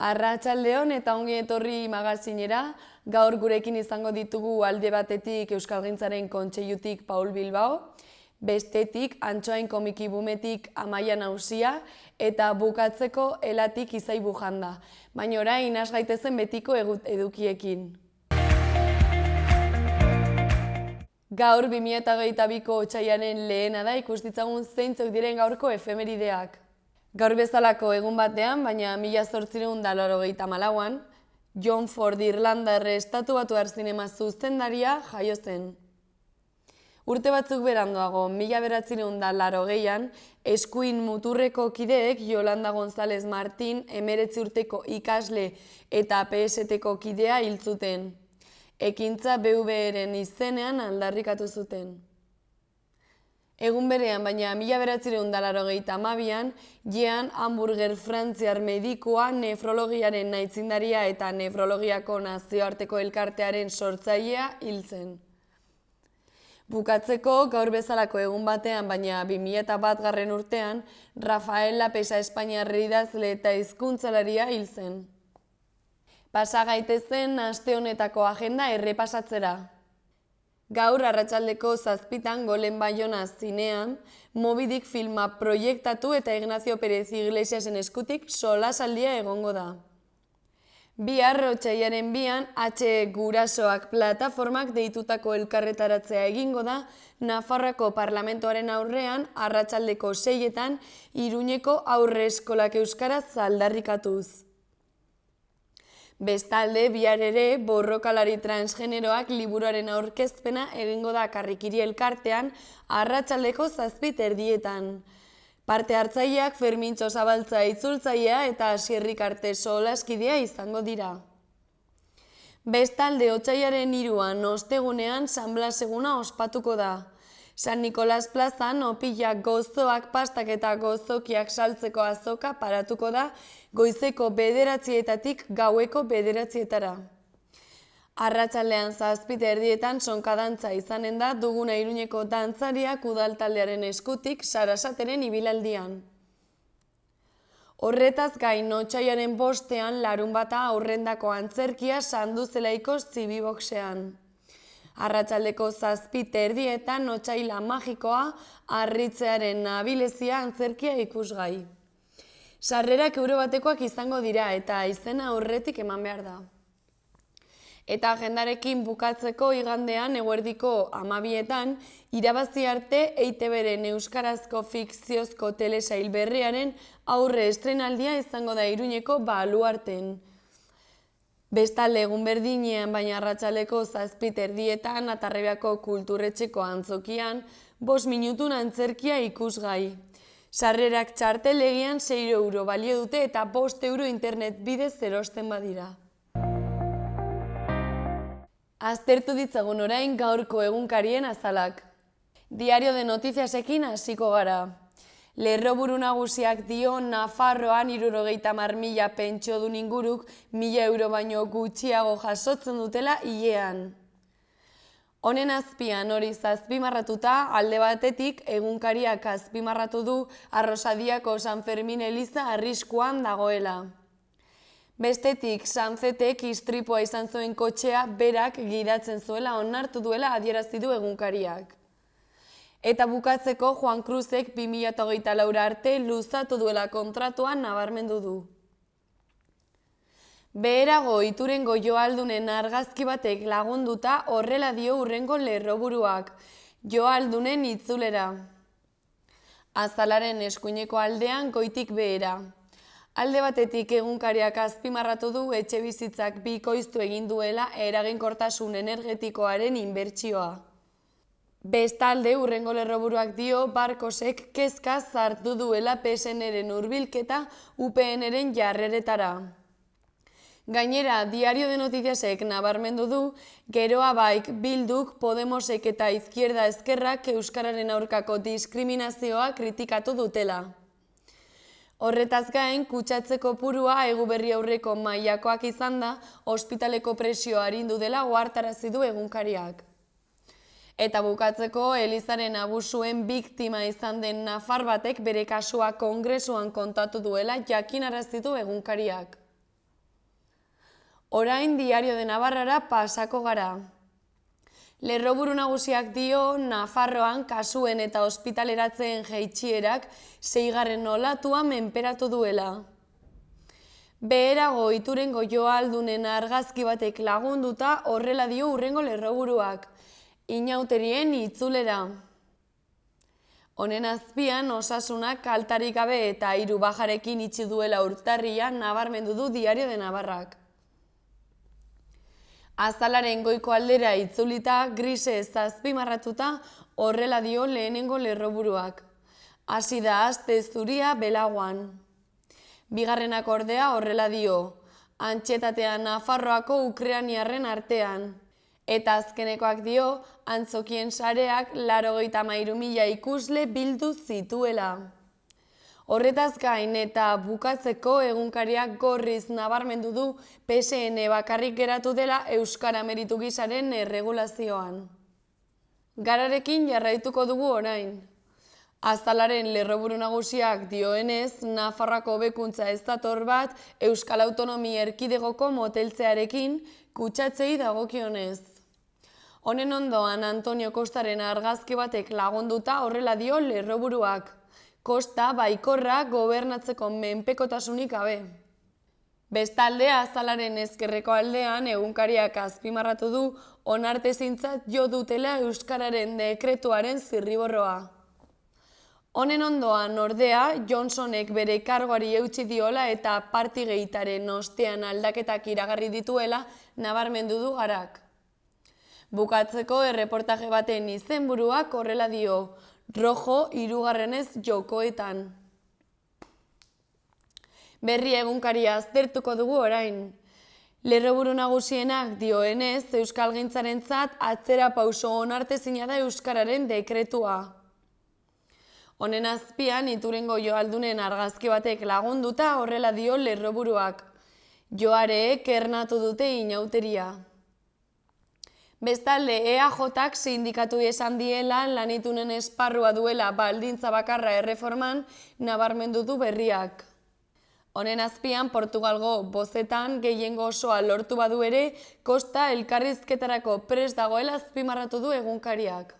Arratsaldeon eta ongi etorri magazinera, gaur gurekin izango ditugu alde batetik Euskalgintzaren Kontseilutik Paul Bilbao, bestetik Antxoain Komiki Bumetik Amaia Nausia eta bukatzeko Elatik Izai Bujanda, baina orain has gaitezen betiko edukiekin. Gaur 2022ko otsailaren lehena da, ikus ditzagun zeintzuk diren gaurko efemerideak. Gaur bezalako egun batean, baina 1884an, John Ford Irlandar Estatu Batuar zinema zuzendaria jaio zen. Urte batzuk beranduago, 1980an, eskuin muturreko kideek Yolanda González Martín 19 urteko ikasle eta PST-ko kidea hil zuten. Ekintza BV-ren izenean aldarrikatu zuten. Egun berean, baina 1982an, Jean Hamburger frantziar medikua, nefrologiaren aitzindaria eta nefrologiako nazioarteko elkartearen sortzailea hil zen. Bukatzeko, gaur bezalako egun batean, baina 2001 urtean, Rafael Lapesa espainiar idazle eta hizkuntzalaria hil zen. Pasa gaitezen aste honetako agenda errepasatzera. Gaur arratsaldeko 7:00 Golen Baiona zinean, Moby Dick filma proiektatu eta Ignacio Pérez Iglesiasen eskutik solasaldia egongo da. Bihar otsailaren 2an H Gurasoak plataformak deitutako elkarretaratzea egingo da Nafarroako Parlamentoaren aurrean arratsaldeko 6etan Iruñeko haurreskolak euskaraz aldarrikatuz. Bestalde, bihar ere, borrokalari transgeneroak liburuaren aurkezpena egingo da Karrikiri elkartean arratsaldeko 7:30. Parte hartzaileak Fermintxo Zabaltza itzultzailea eta Asier Arte solaskidea izango dira. Bestalde, otsailaren 3an ostegunean San Blas eguna ospatuko da. San Nikolas plazan opilak, gozoak, pastak eta gozokiak saltzeko azoka paratuko da goizeko 9:00-etatik gaueko 9:00-etara. Arratsaldean 7:30 sonkadantza izanen da Duguna Iruñeko dantzariak udal taldearen eskutik Sarasateren ibilaldian. Horretaz gain, otsailaren 5ean larunbata aurrendako antzerkia Sanduzelaiko Zibiboxean. Arratsaldeko 7:30 Otsaila magikoa, Harritzearen nabilezia antzerkia ikusgai. Sarrerak €1 izango dira eta izena aurretik eman behar da. Eta agendarekin bukatzeko igandean eguerdiko 12etan irabazi arte EITB-ren euskarazko fikziozko telesail berriaren aurre estrenaldia izango da Iruñeko Baluarten. Bestalde egun berdinean, baina arratsaldeko 7:30 Atarrebiako Kulturretxeko antzokian 5 minutun antzerkia ikusgai. Sarrerak txartelegian €6 balio dute eta €5 internet bidez erosten badira. Aztertu ditzagun orain gaurko egunkarien azalak. Diario de Noticiasekin hasiko gara. Lerroburu nagusiak dio Nafarroan 70.000 pentsiodun inguruk €1.000 baino gutxiago jasotzen dutela hilean. Honen azpian hori azpimarratuta, alde batetik egunkariak azpimarratu du Arrosadiako San Fermin eliza arriskuan dagoela. Bestetik, Sanzetek istripua izan zuen kotxea berak gidatzen zuela onartu duela adierazi du egunkariak. Eta bukatzeko Juan Cruzek 2024 arte luzatu duela kontratuan nabarmendu du. Beherago Iturengo Joaldunen argazki batek lagunduta horrela dio hurrengo lerroburuak, Joaldunen itzulera. Azalaren eskuineko aldean goitik behera. Alde batetik egunkariak azpimarratu du etxebizitzak bikoiztu egin duela eraginkortasun energetikoaren inbertsioa. Bestalde, hurrengo lerroburuak dio Barkosek kezkaz sartu duela PSN-ren hurbilketa UPN-ren jarreretara. Gainera, Diario de Noticiasek nabarmendu du, geroa baik Bilduk, Podemosek eta Izquierda Ezkerrak euskararen aurkako diskriminazioa kritikatu dutela. Horretaz gain, kutsatzeko purua eguberri aurreko mailakoak izan da, ospitaleko presioa arindu dela ohartarazi du egunkariak. Eta bukatzeko, Elizaren abusuen biktima izan den nafar batek bere kasua kongresuan kontatu duela jakinarazi du egunkariak. Orain Diario de Navarrara pasako gara. Lerroburu nagusiak dio Nafarroan kasuen eta ospitaleratzeen jaitsierak 6. olatua menperatu duela. Beherago Iturengo Joaldunen argazki batek lagunduta horrela dio hurrengo lerroburuak. Inauterien itzulera. Honen azpian osasunak kaltarik gabe eta 3 bajarekin itxi duela urtarrian nabarmendu du Diario de Navarrak. Azalaren goiko aldera itzulita, grisez azpimarratuta horrela dio lehenengo lerroburuak. Hasi da aste zuria belaguan. Bigarrenak ordea horrela dio, antxetatea Nafarroako ukrainiarren artean. Eta azkenekoak dio, antzokien sareak 83.000 ikusle bildu zituela. Horretaz gain eta bukatzeko egunkariak gorriz nabarmendu du PSN bakarrik geratu dela Euskara meritu gisaren erregulazioan. Gararekin jarraituko dugu orain. Azalaren lerroburu nagusiak dioenez, Nafarroako hobekuntza ez dator bat Euskal Autonomia Erkidegoko moteltzearekin kutsatzei dagokionez. Honen ondoan Antonio Kostaren argazki batek lagunduta horrela dio lerroburuak. Kosta baikorra gobernatzeko menpekotasunik gabe. Bestalde, Azalaren ezkerreko aldean egunkariak azpimarratu du onartezintzat jo dutela Euskararen dekretuaren zirriborroa. Honen ondoan ordea, Johnsonek bere kargoari eutsi diola eta partigeitaren ostean aldaketak iragarri dituela nabarmendu du Garak. Bukatzeko erreportaje baten izenburuak horrela dio, Rojo 3. jokoetan. Berri egunkaria aztertuko dugu orain. Lerroburu nagusienak dioenez, euskalgintzarentzat atzera pauso onartezina da Euskararen dekretua. Honen azpian, Iturengo Joaldunen argazki batek lagunduta horrela dio lerroburuak. Joareek ernatu dute inauteria. Bestalde, EAJak sindikatu esan diela lanitunen esparrua duela baldintza bakarra erreforman nabarmendu du berriak. Honen azpian, Portugalgo bozetan gehiengo osoa lortu badu ere, Kosta elkarrizketarako prest dagoela azpimarratu du egunkariak.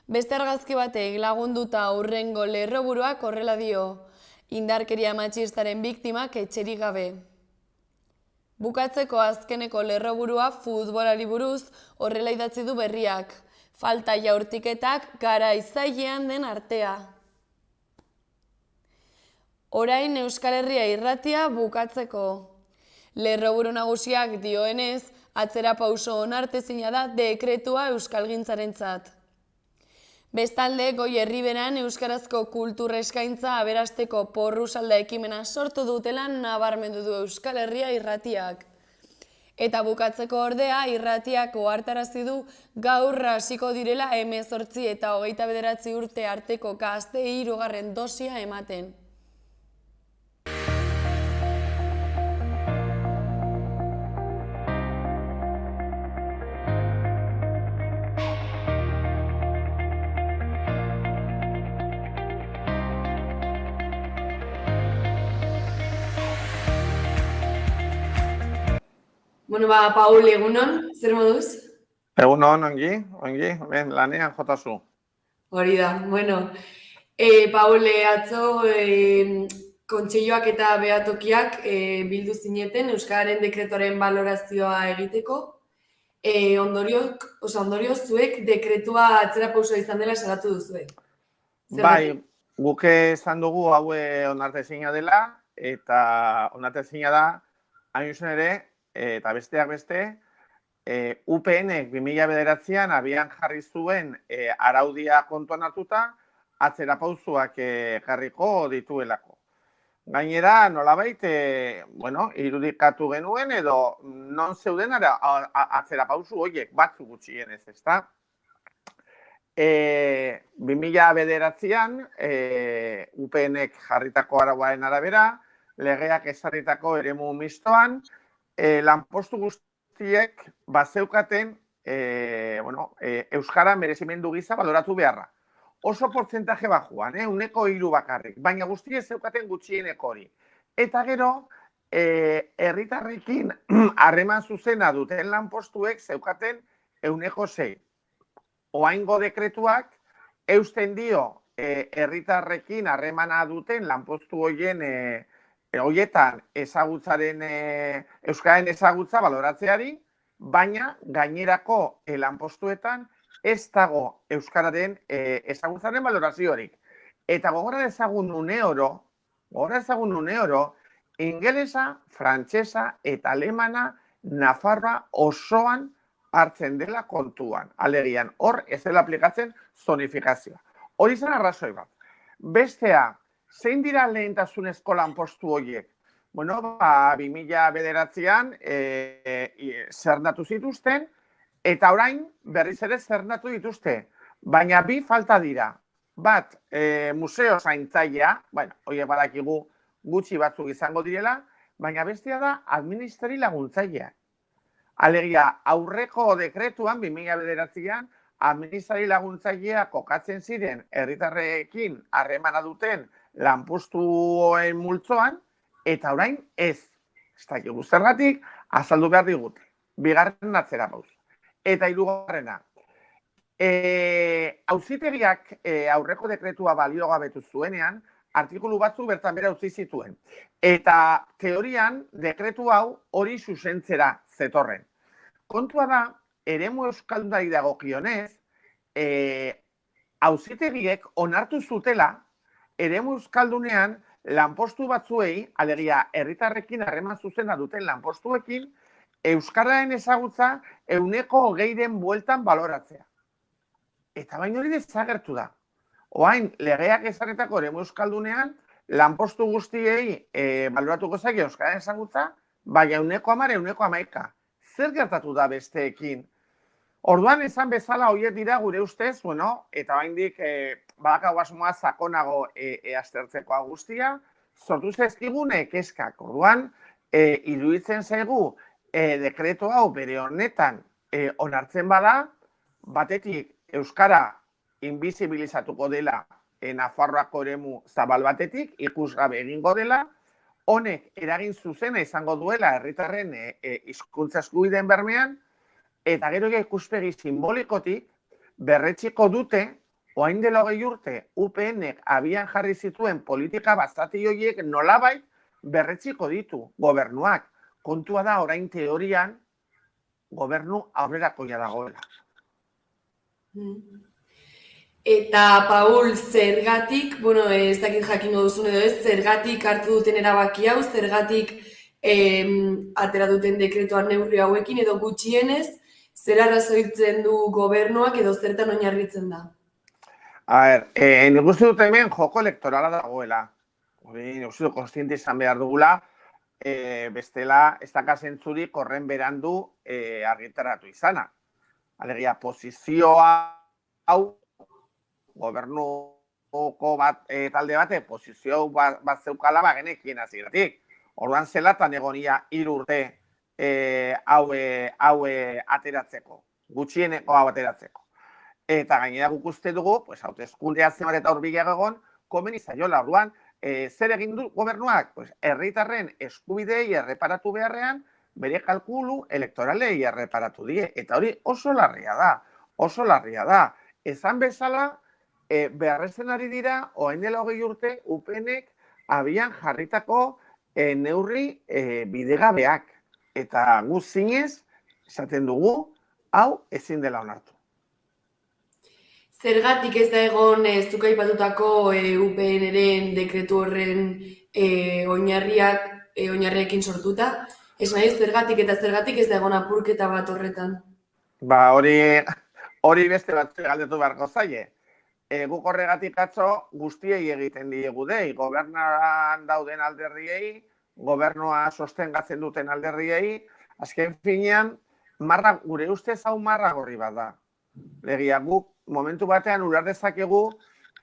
Beste argazki batek lagunduta hurrengo lerroburuak horrela dio, indarkeria matxistaren biktimak etxerik gabe. Bukatzeko azkeneko lerroburua futbolari buruz horrela idatzi du berriak, falta jaurtiketak garai zailean den artea. Orain Euskal Herria irratia bukatzeko. Lerroburu nagusiak dioenez, atzera pauso onartezina da dekretua euskalgintzarentzat. Bestalde, Goi Herriberan euskarazko kultura eskaintza aberasteko porrusalda ekimena sortu dutela nabarmendu du Euskal Herria irratiak. Eta bukatzeko ordea, irratiak ohartarazi du gaur hasiko direla 18 eta 29 urte arteko gazteei 3. dosia ematen. Bueno, Paul, egunon, zer moduz? Egunon, ongi, ben lanean jotazu. Hori da, bueno. Paul, atzo kontseiloak eta behatokiak bildu zineten Euskararen dekretuaren balorazioa egiteko. Ondorio zuek dekretua atzera pauso izan dela salatu duzue. Bai, guk esan dugu haue onartezina dela, eta onartezina da, hain zuzen ere, eta besteak beste, UPNek 2009an abian jarri zuen araudia kontuan hartuta, atzera pauzuak jarriko dituelako. Gainera, nolabait, irudikatu genuen edo non zeuden atzera pauzu horiek batzu gutxienez, ezta? 2009an UPNek jarritako arauaren arabera, legeak ezarritako eremu mistoan, lanpostu guztiek bazeukaten Euskara merezimendu gisa baloratu beharra. Oso portzentaje bajuan, 3% bakarrik, baina guztiek zeukaten gutxieneko hori. Eta gero, herritarrekin harreman zuzena duten lanpostuek zeukaten 6%. Oraingo dekretuak eusten dio herritarrekin harremana duten lanpostu horietan ezagutzaren euskararen ezagutza baloratzeari, baina gainerako lanpostuetan ez dago euskararen ezagutzaren baloraziorik. Eta gogora dezagun une oro, ingelesa, frantsesa eta alemana Nafarroa osoan hartzen dela kontuan. Alegian, hor ez dela aplikatzen zonifikazioa. Hori zen arrazoi bat. Bestea, zein dira lehentasunezko lanpostu horiek? Bueno, 2009an zerndatu zituzten, eta orain berriz ere zerndatu dituzte. Baina bi falta dira. Bat, museo zaintzailea, bueno, horiek badakigu gutxi batzuk izango direla, baina bestea da administrari laguntzailea. Alegia, aurreko dekretuan, 2009an, administrari laguntzailea kokatzen ziren herritarrekin harremana duten lanpostuen multzoan, eta orain ez. Ez dakigu zergatik, azaldu behar digute. Bigarren atzera pauz. Eta hirugarrena. Auzitegiak aurreko dekretua baliogabetu zuenean, artikulu batzuk bertan bera utzi zituen. Eta teorian dekretu hau hori zuzentzera zetorren. Kontua da, eremu euskaldunari dagokionez, auzitegiek onartu zutela eremu euskaldunean lanpostu batzuei, alegia herritarrekin harreman zuzena duten lanpostuekin, euskararen ezagutza 20% bueltan baloratzea. Eta baina hori desagertu da. Oain, legeak ezarritako eremu euskaldunean, lanpostu guztiei baloratuko zaik euskararen ezagutza, baina 10%, 11%. Zer gertatu da besteekin? Orduan esan bezala horiek dira gure ustez, bueno, eta baindik badakago asmoa sakonago aztertzekoa guztia, sortu zaizkigune kezkak. Orduan, iruditzen zaigu dekretu hau bere honetan onartzen bada, batetik euskara inbizibilizatuko dela Nafarroako eremu zabal batetik, ikusgabe egingo dela, honek eragin zuzena izango duela herritarren hizkuntza eskubideen bermean, eta gero ikuspegi simbolikotik berretxiko dute, orain dela 20 urte, UPNek abian jarri zituen politika bazati horiek nolabait berretxiko ditu gobernuak. Kontua da orain teorian gobernu aurrerakoia dagoela. Eta, Paul, zergatik, bueno, ez dakit jakingo duzun edo ez, zergatik hartu duten erabaki hau, zergatik atera duten dekretuan neurri hauekin, edo gutxienez, zer arrazoitzen du gobernuak edo zertan oinarritzen da? A ber, nik uste dut hemen joko elektorala dagoela. Nik uste dut konstiente izan behar dugula, bestela ez dakazentzurik horren berandu argitaratu izana. Alegia, posizioa hau, gobernuko talde bate, posizio bat zeukala genekien hasieratik. Orduan zelatan egonia 3 urte hau ateratzeko, gutxieneko hau ateratzeko. Eta gainera guk uste dugu, hauteskundea zenbat eta hurbilago egon, komeni zaiola. Orduan, zer egin du gobernuak? Herritarren eskubidei erreparatu beharrean, bere kalkulu elektoralei erreparatu die. Eta hori oso larria da. Esan bezala, beharrezen ari dira, orain dela 20 urte, UPNek abian jarritako neurri bidegabeak. Eta gu zinez, esaten dugu, hau ezin dela onartu. Zergatik ez da egon zuk aipatutako UPNren dekretu horren oinarriekin sortuta? Ez nahi zergatik eta zergatik ez da egon apurketa bat horretan? Hori beste bat galdetu beharko zaie. Guk horregatik atzo guztiei egiten diegu dei, gobernuan dauden alderriei, gobernua sostengatzen duten alderriei, azken finean, gure ustez hau marra gorri bat da. Legia, guk momentu batean urar dezakegu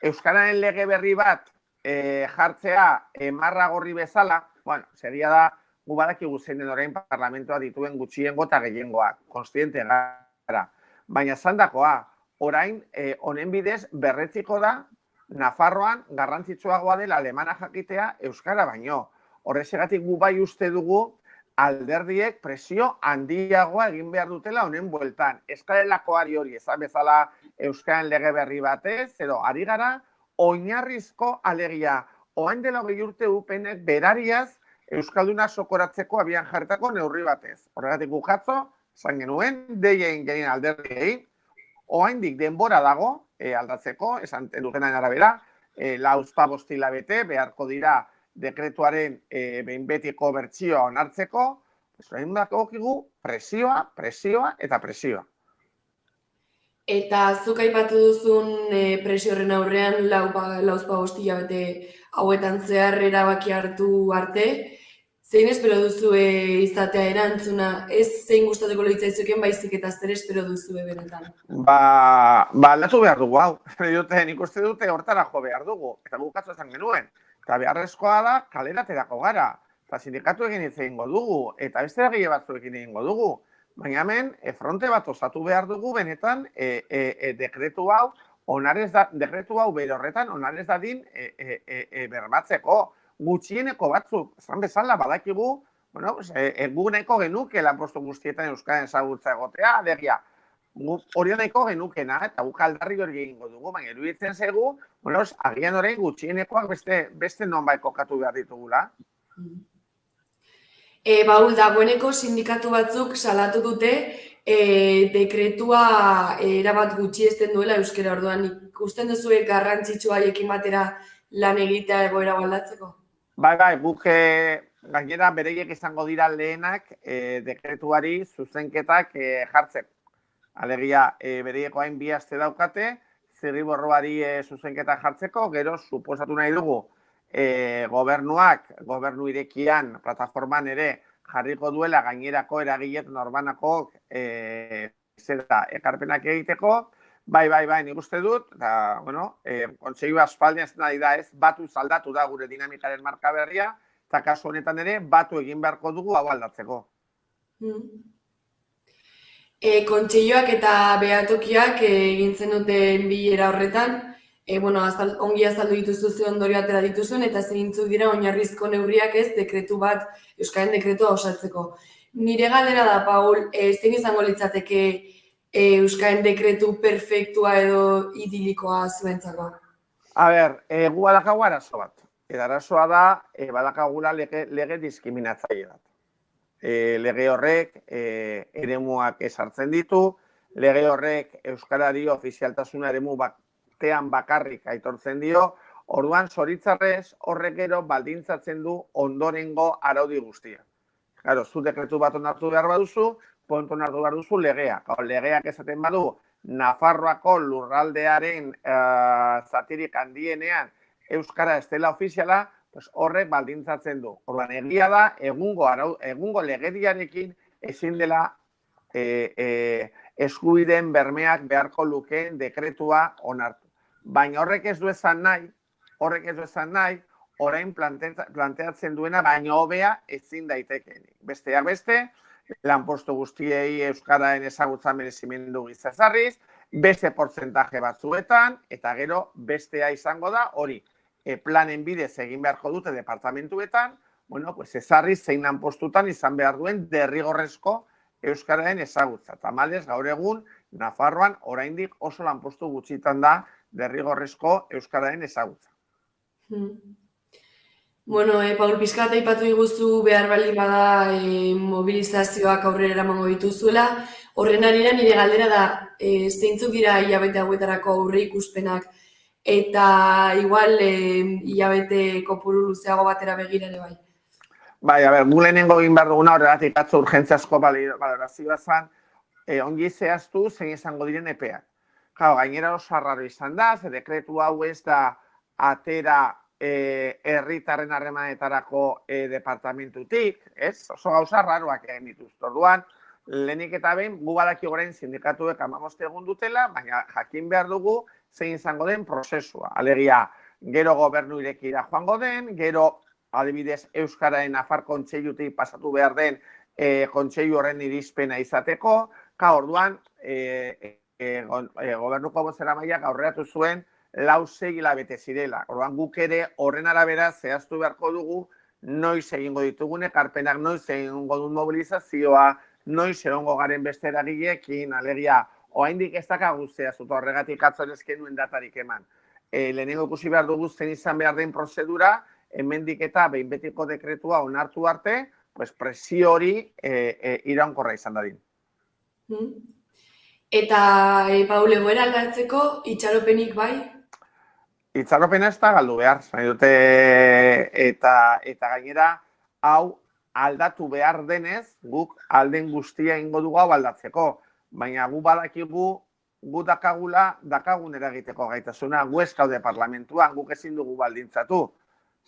euskararen lege berri bat jartzea marra gorri bezala, bueno, seria da, gu badakigu zein den orain parlamentoa dituen gutxiengo eta gehiengoak, konstiente gara. Baina zandakoa, orain, honen bidez, berretziko da, Nafarroan garrantzitsuagoa dela alemana jakitea euskara baino. Horrexegatik gu bai uste dugu alderdiek presio handiagoa egin behar dutela honen bueltan. Eskalelakoari hori, ezan bezala Euskaren lege berri batez, edo ari gara, oinarrizko alegia. Oain dela 20 urte UPNek berariaz Euskalduna sokoratzeko abian jarretako neurri batez. Horregatik gukatzo, zan genuen, deien genien alderdiei, oraindik denbora dago aldatzeko, esan dutenaren arabera, lauzpa bostila bete, beharko dira dekretuaren behin betiko bertsioa onartzeko, orain dagokigu presioa eta presioa. Eta zuk aipatu duzun presio horren aurrean lauzpa bostila bete hauetan zehar erabaki hartu arte, zein espero duzu izatea erantzuna, ez zein gustatuko litzaizuken baizik eta zer espero duzu benetan? Aldatu behar dugu, hau. Nik uste dute hortara jo behar dugu, eta gukatzo esan genuen. Eta beharrezkoa da, kalera aterako gara. Eta sindikatu egin hitz egingo dugu, eta beste eragile batzuekin egingo dugu. Baina hemen, fronte bat osatu behar dugu, benetan, dekretu hau bere horretan onarez dadin bermatzeko. Gutxieneko batzuk, zan bezala, badakigu, gu nahiko genuke lanpostu guztietan Euskaren ezagutza egotea, alegia, hori nahiko genukena, eta guk aldarri hori egingo dugu, baina iruditzen zaigu, agian orain gutxienekoak beste nonbait kokatu behar ditugula. Baul, dagoeneko sindikatu batzuk salatu dute dekretua erabat gutxiesten duela euskara, orduan ikusten duzu garrantzitsua haiekin batera lan egitea egoera aldatzeko? Bai, guk gainera bereiek izango dira lehenak dekretuari zuzenketak jartzeko. Alegia, bereieko hain bi aste daukate, zirriborroari zuzenketak jartzeko, gero suposatu nahi dugu gobernu irekian, plataforman ere, jarriko duela gainerako eragilek norbanakok ekarpenak egiteko. Bai, nik uste dut, eta, kontseilu aspaldian ez nahi da ez, batu aldatu da gure dinamikaren marka berria, eta kasu honetan ere, batu egin beharko dugu hau aldatzeko. Kontseiluak eta behatokiak egintzen duten bilera horretan, ongi azaldu dituzu ze ondorio atera dituzuen, eta zeintzuk dira oinarrizko neurriak ez dekretu bat, Euskaren dekretua osatzeko. Nire galdera da, Paul, zein izango litzateke Euskaren dekretu perfektua edo idilikoa zuentzako? Gu badakagu arazo bat. Eta arazoa da, badakagula lege diskriminatzaile bat. Lege horrek eremuak ezartzen ditu, lege horrek euskarari ofizialtasuna eremu batean bakarrik aitortzen dio, orduan zoritzarrez horrek gero baldintzatzen du ondorengo araudi guztia. Claro, zu dekretu bat onartu behar baduzu, kontu onartu behar duzu legea. Legeak esaten badu, Nafarroako lurraldearen zatirik handienean euskara ez dela ofiziala, horrek baldintzatzen du. Orduan, egia da, egungo legediarekin ezin dela eskubideen bermeak beharko lukeen dekretua onartu. Baina horrek ez du esan nahi, orain planteatzen duena, baina hobea ezin daitekeenik. Besteak beste, lanpostu guztiei euskararen ezagutza merezimendu gisa ezarriz, beste portzentaje batzuetan, eta gero bestea izango da, hori, planen bidez egin beharko dute departamentuetan, ezarriz zein lanpostutan izan behar duen derrigorrezko euskararen ezagutza. Tamalez, gaur egun, Nafarroan oraindik oso lanpostu gutxitan da derrigorrezko euskararen ezagutza. Paul, pixkat aipatu iguzu behar baldin bada mobilizazioak aurrera eramango dituzuela. Horren arira nire galdera da, zeintzuk dira hilabete hauetarako aurre ikuspenak eta igual hilabete kopuru luzeago batera begira ere bai? Gu lehenengo egin behar duguna horregatik atzo urgentziazko balorazioa zen, ongi zehaztu zein izango diren epeak. Gainera oso arraro izan da, ze dekretu hau ez da atera herritarren harremanetarako departamentutik, oso gauza arraroak egin dituzte. Orduan, lehenik eta behin, gu badaki orain sindikatuek 15 egun dutela, baina jakin behar dugu zein izango den prozesua. Alegia, gero gobernu irekira joango den, gero adibidez Euskararen Nafar kontseilutik pasatu behar den kontseilu horren irizpena izateko, orduan, gobernuko bozeramaileak aurreratu zuen 4 hilabete zirela. Orduan guk ere horren arabera zehaztu beharko dugu noiz egingo ditugun ekarpenak, noiz egingo duen mobilizazioa, noiz egongo garen beste eragileekin, alegia, oraindik ez dakagu zehaztuta horregatik atzo ez genuen datarik eman. Lehenengo ikusi behar dugu zen izan behar den prozedura, hemendik eta behin betiko dekretua onartu arte, pues presio hori iraunkorra izan dadin. Eta, Paul, egoera aldatzeko itxaropenik bai? Itxaropena ez da galdu behar, nahi dute, eta gainera, hau aldatu behar denez, guk alden guztia ingo dugu hau aldatzeko. Baina gu badakigu, gu dakagun eragiteko gaitasuna, gu ez gaude parlamentuan, guk ezin dugu baldintzatu.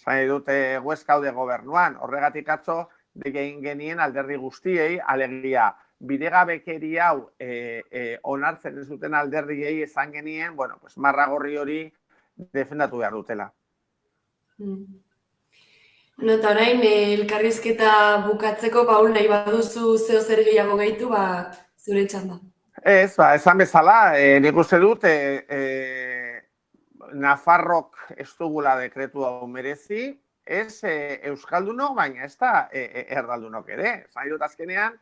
Nahi dute, gu ez gaude gobernuan, horregatik atzo, egin genien alderdi guztiei, alegia, bidegabekeri hau onartzen ez duten alderdiei esan genien, bueno, pues marra gorri hori defendatu behar dutela. Eta orain, elkarrizketa bukatzeko, Paul, nahi baduzu zeo zer gehiago gehitu, zure txanda. Ez, esan bezala, nik uste dut, Nafarrok ez dugula dekretu hau merezi, ez Euskaldunok, baina ez da erdaldunok ere. Zai dut azkenean,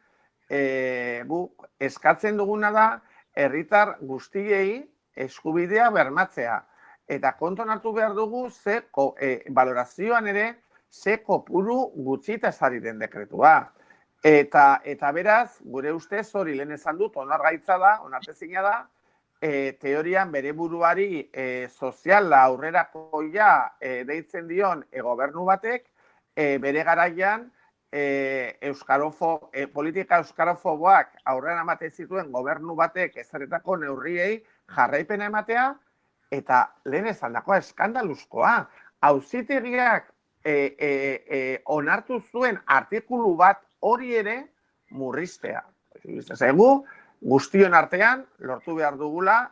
guk eskatzen duguna da, herritar guztiei eskubidea bermatzea. Eta konton hartu behar dugu, balorazioan ere, ze kopuru gutxita ezari den dekretua. Eta beraz, gure ustez hori lehen esan dut, onargaitza da, onartezina da, teorian bere buruari soziala aurrerakoia deitzen dion gobernu batek, bere garaian politika euskarofoboak aurrera ematen zituen gobernu batek ezarritako neurriei jarraipena ematea, eta lehen esan dagoa eskandaluzkoa. Auzitegiak onartu zuen artikulu bat hori ere murriztea. Zegu, guztion artean lortu behar dugula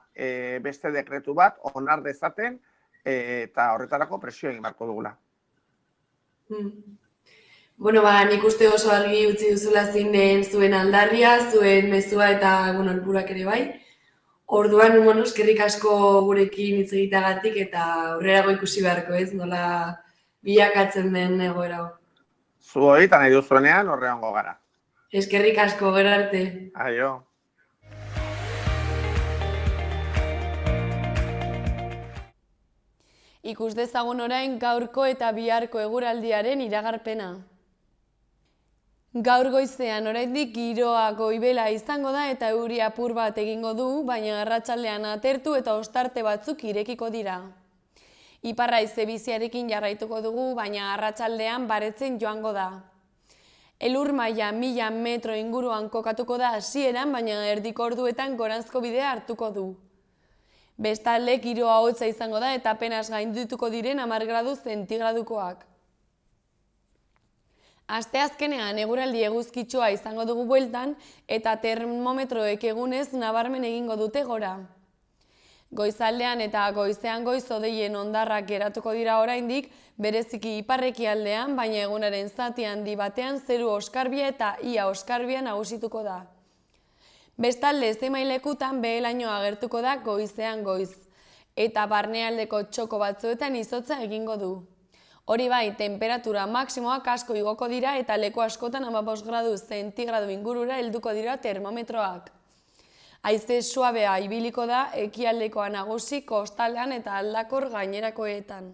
beste dekretu bat onar dezaten eta horretarako presio egin beharko dugula. Bueno, nik uste oso argi utzi duzula zein zuen aldarria, zuen mezua eta helburuak ere bai. Orduan, eskerrik asko gurekin hitz egiteagatik eta aurrerago ikusi beharko ez, nola bilakatzen den egoera. Zu hori eta nahi duzuenean horreango gara. Eskerrik asko, gero arte. Aio. Ikus dezagun orain gaurko eta biharko eguraldiaren iragarpena. Gaur goizean oraindik giroa goibela izango da eta euri apur bat egingo du, baina arratsaldean atertu eta ostarte batzuk irekiko dira. Iparraiz biziarekin jarraituko dugu, baina arratsaldean baretzen joango da. Elur maila 1000 metro inguruan kokatuko da hasieran, baina erdiko orduetan goranzko bidea hartuko du. Bestalde giroa hotza izango da eta apenas gaindituko diren 10 gradu zentigradukoak. Asteazkenean eguraldi eguzkitsua izango dugu bueltan eta termometroek egunez nabarmen egingo dute gora. Goizaldean eta goizean goiz hodeien hondarrak geratuko dira oraindik, bereziki ipar-ekialdean, baina egunaren zati handi batean zeru oskarbia eta ia oskarbia nagusituko da. Bestalde zenbailekutan behe-lainoa agertuko da goizean goiz, eta barnealdeko txoko batzuetan izotza egingo du. Hori bai, temperatura maksimoak asko igoko dira eta leku askotan 15 gradu zentigradu ingurura helduko dira termometroak. Haize suabea ibiliko da ekialdekoa nagusi kostaldean eta aldakor gainerakoetan.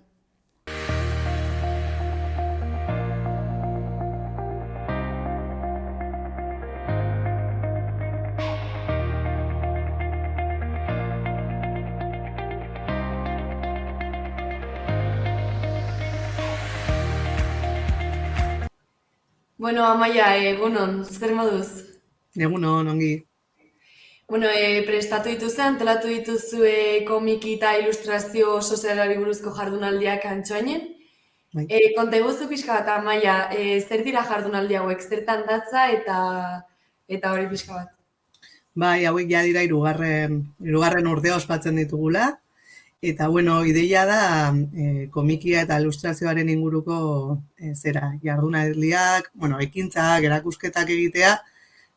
Bueno, Amaia, egunon, zer moduz? Egunon, ongi. Bueno, prestatu dituzue, antolatu dituzue komiki eta ilustrazio sozialari buruzko jardunaldiak Antsoainen. Bai. Konta eguzu pixka bat, Amaia, zer dira jardunaldi hauek, zertan datza eta hori pixka bat? Bai, hauek ja dira hirugarren urtea ospatzen ditugula. Eta, bueno, ideia da komikia eta ilustrazioaren inguruko jardunaldiak, ekintzak, erakusketak egitea,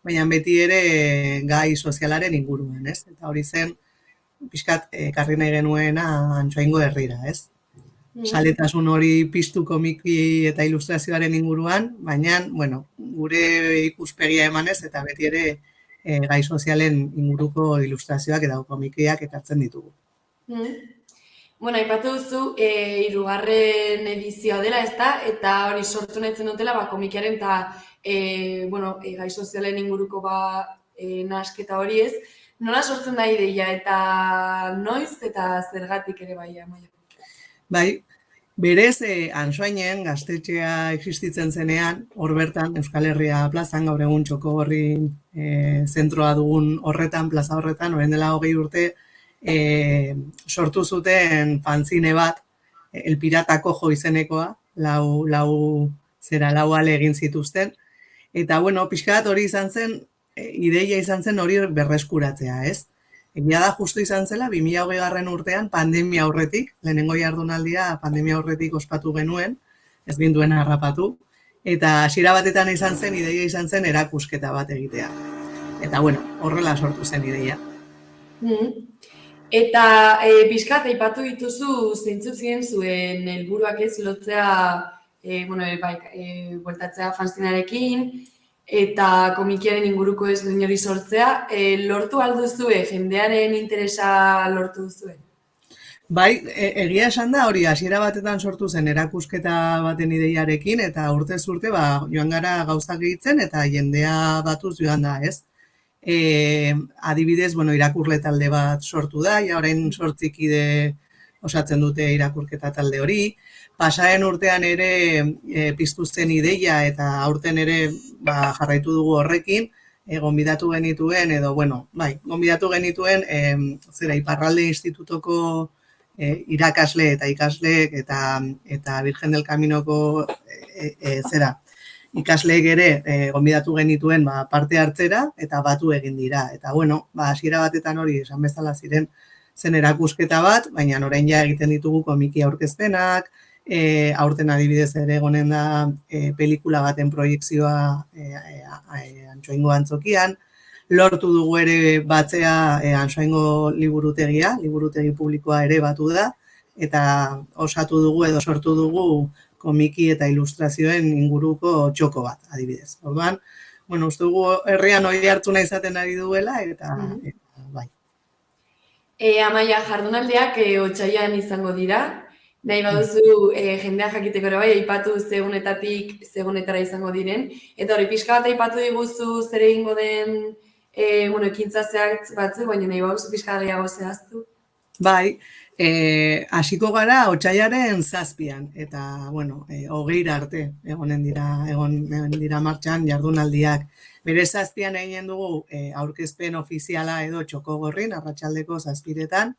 baina beti ere gai sozialaren inguruan, ez? Eta hori zen, pixkat, ekarri nahi genuena Antsoaingo herrira, ez? saletasun hori piztu komiki eta ilustrazioaren inguruan, baina, bueno, gure ikuspegia emanez eta beti ere gai sozialen inguruko ilustrazioak eta komikiak ekartzen ditugu. Bueno, aipatu duzu, hirugarren edizioa dela, ezta? Eta hori sortu nahi dutela, komikiaren eta gai sozialen inguruko nahasketa hori ez. Nola sortzen da ideia eta noiz eta zergatik ere bai, Amaia? Bai, berez, Ansoainen gaztetxea existitzen zenean, hor bertan, Euskal Herria plazan, gaur egun Txokogorri zentroa dugun horretan, plaza horretan, orain dela 20 urte, sortu zuten fanzine bat, El Pirata Cojo izenekoa, lau ale egin zituzten, eta, bueno, pixka bat hori izan zen, ideia izan zen hori berreskuratzea, ez? Egia da justu izan zela, 2020 urtean, pandemia aurretik, lehenengo jardunaldia pandemia aurretik ospatu genuen, ez ginduen harrapatu, eta hasiera batetan ideia izan zen erakusketa bat egitea. Eta, bueno, horrela sortu zen ideia. Eta pixkat aipatu dituzu zeintzuk ziren zuen helburuak ez lotzea, bueltatzea fanzinarekin, eta komikiaren inguruko ez hori sortzea, lortu alduzue, jendearen interesa lortu duzue? Bai, egia esan da hori, hasiera batetan sortu zen erakusketa baten ideiarekin, eta urtez urte joan gara gauzak egitzen, eta jendea batuz joan da, ez? Adibidez, irakurle talde bat sortu da, orain 8 kide osatzen dute irakurketa talde hori. Pasaren urtean ere piztu zen ideia eta aurten ere jarraitu dugu horrekin, gonbidatu genituen, gonbidatu genituen Iparralde Institutoko irakasle eta ikasleek eta Virgen del Caminoko ikasleek ere gonbidatu genituen parte hartzera eta batu egin dira. Eta, hasiera batetan hori esan bezala zen erakusketa bat, baina orain ja egiten ditugu komiki aurkezpenak, aurten adibidez ere egonen da pelikula baten proiekzioa Antsoaingo antzokian, lortu dugu ere batzea Antsoaingo liburutegi publikoa ere batu da, eta osatu dugu edo sortu dugu komiki eta ilustrazioen inguruko txoko bat, adibidez. Orduan, uste dugu herrian hori hartu nahi izaten ari duela, eta bai. Amaia, jardunaldiak otsailean izango dira. Nahi baduzu jendea jakiteko ere bai, aipatu zegunetara izango diren. Eta hori pixka bat aipatu diguzu zer egingo den ekintza zehatz batzu, baina nahi baduzu pixka gehiago zehaztu. Bai, hasiko gara otsailaren 7an, eta, 20 arte egonen dira martxan jardunaldiak. Bere 7an egin dugu aurkezpen ofiziala edo Txokogorrin, arratsaldeko 7etan,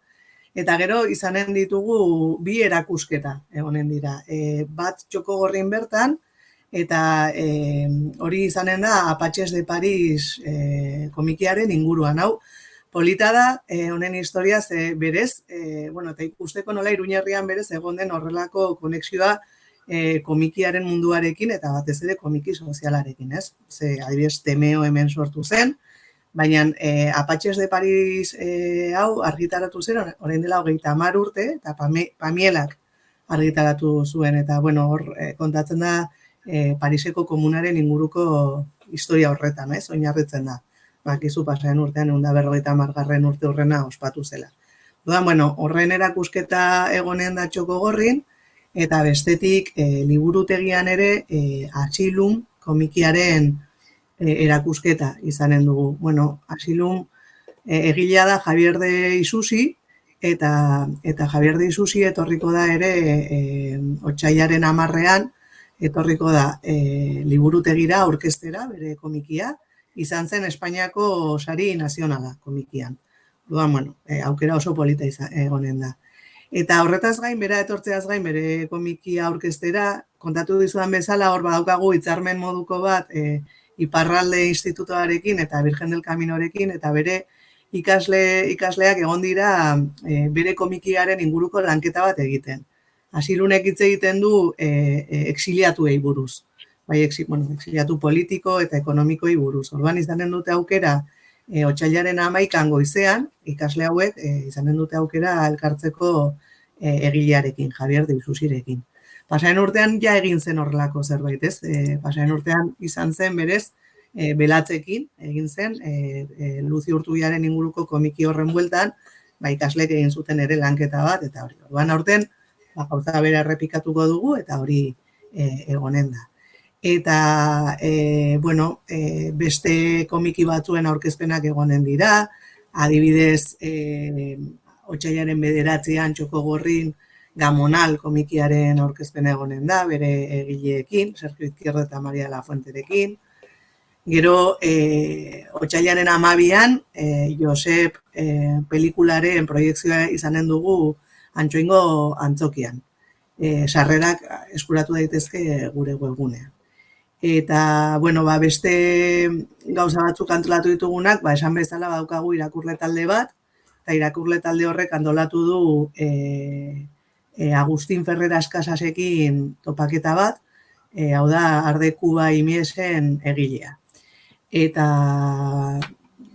eta gero izanen ditugu 2 erakusketa egonen dira. Bat Txokogorrin bertan, eta hori izanen da Apaches de Paris komikiaren inguruan, hau. Polita da, honen historia berez, eta ikusteko nola Iruñerrian berez egon den horrelako konexioa komikiaren munduarekin eta batez ere komiki sozialarekin, ez? Adibidez, Temeo hemen sortu zen, baina Apaches de Paris hau argitaratu zen, orain dela 30 urte, eta Pamielak argitaratu zuen, eta hor kontatzen da Pariseko komunaren inguruko historia horretan, ez? Oinarritzen da. Bakizu pasaren urtean 150. urte hurrena ospatu zela. Horren erakusketa egonen da Txokogorrin, eta bestetik liburutegian ere Asilum komikiaren erakusketa izanen dugu. Asilum egilea da Javier de Isusi, eta Javier de Isusi etorriko da ere otsailaren 10ean, etorriko da liburutegira aurkeztera bere komikia, izan zen Espainiako sari nazionala komikian. Aukera oso polita egonen da. Eta horretaz gain, bera etortzeaz gain, bere komikia aurkeztera, kontatu dizudan bezala, hor badaukagu hitzarmen moduko bat Iparralde Institutoarekin eta Virgen del Caminorekin, eta bere ikasleak egon dira bere komikiaren inguruko lanketa bat egiten. Asilunek hitz egiten du exiliatuei buruz. Exiliatu politiko eta ekonomikoi buruz. Orduan izanen dute aukera, otsailaren 11an goizean, ikasle hauek izanen dute aukera elkartzeko egilearekin, Javier de Isusirekin. Pasaren urtean ja egin zen horrelako zerbait, ez? Pasaren urtean izan zen berez, belatzekin egin zen, Luzi Urtubiaren inguruko komiki horren bueltan, ikasleek egin zuten ere lanketa bat, eta hori. Orduan aurten, gauza bera errepikatuko dugu, eta hori egonen da. Eta, beste komiki batzuen aurkezpenak egonen dira, adibidez, otsailaren 9an Txoko Gorrin Gamonal komikiaren aurkezpena egonen da, bere egileekin, Sergio Izquierdo eta Maria de la Fuenterekin. Gero, otsailaren 12an, Josep pelikularen proiekzioa izanen dugu Antxoingo antzokian. Sarrerak eskuratu daitezke gure webgunean. Eta, beste gauza batzuk antolatu ditugunak, esan bezala badaukagu irakurle talde bat, eta irakurle talde horrek antolatu du Agustin Ferreras Casasekin topaketa bat, hau da, Arde Kuba Imiesen egilea. Eta,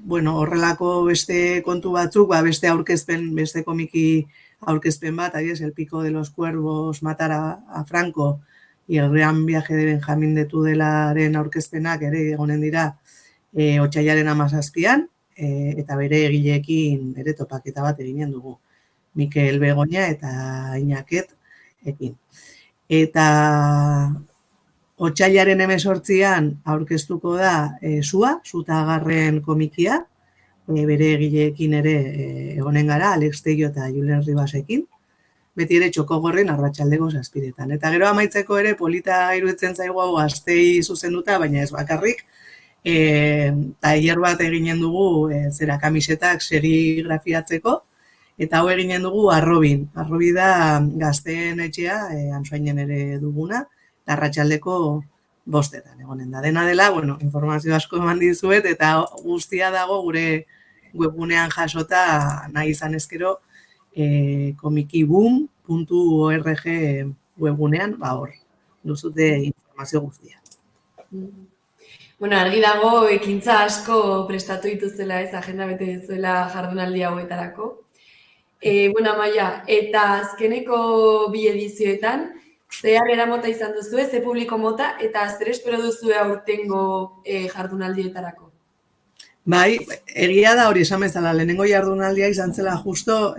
horrelako beste kontu batzuk, beste aurkezpen, beste komiki aurkezpen bat, El Pico de los Cuervos, Matar a Franco, y el gran viaje de Benjamín de Tudelaren aurkezpenak ere egonen dira otsailaren 17an, eta bere egileekin ere topaketa bat eginen dugu. Mikel Begoña eta Iñaket ekin. Eta otsailaren 18an aurkeztuko da Zutagarren komikia, bere egileekin ere egonen gara, Alex Tello eta Julen Ribasekin, beti ere Txoko Gorrin arratsaldeko 7etan. Eta gero amaitzeko ere polita iruditzen zaigu hau gaztei zuzenduta, baina ez bakarrik, tailer bat eginen dugu kamisetak serigrafiatzeko, eta hau eginen dugu Arrobin. Arrobi da gazteen etxea, Antsoainen ere duguna, arratsaldeko 5etan egonen da. Dena dela, informazio asko eman dizuet, eta guztia dago gure webgunean jasota nahi izan ezkero, komikiboom.org webgunean, hor, duzute informazio guztia. Argi dago, ekintza asko prestatu dituzela, agenda bete dizuela jardunaldi hauetarako. Amaia, eta azkeneko 2 edizioetan, ze harrera mota izan duzu, ze publiko mota, eta zer espero duzu aurtengo jardunaldietarako? Bai, egia da hori esan bezala, lehenengo jardunaldia izan zela justo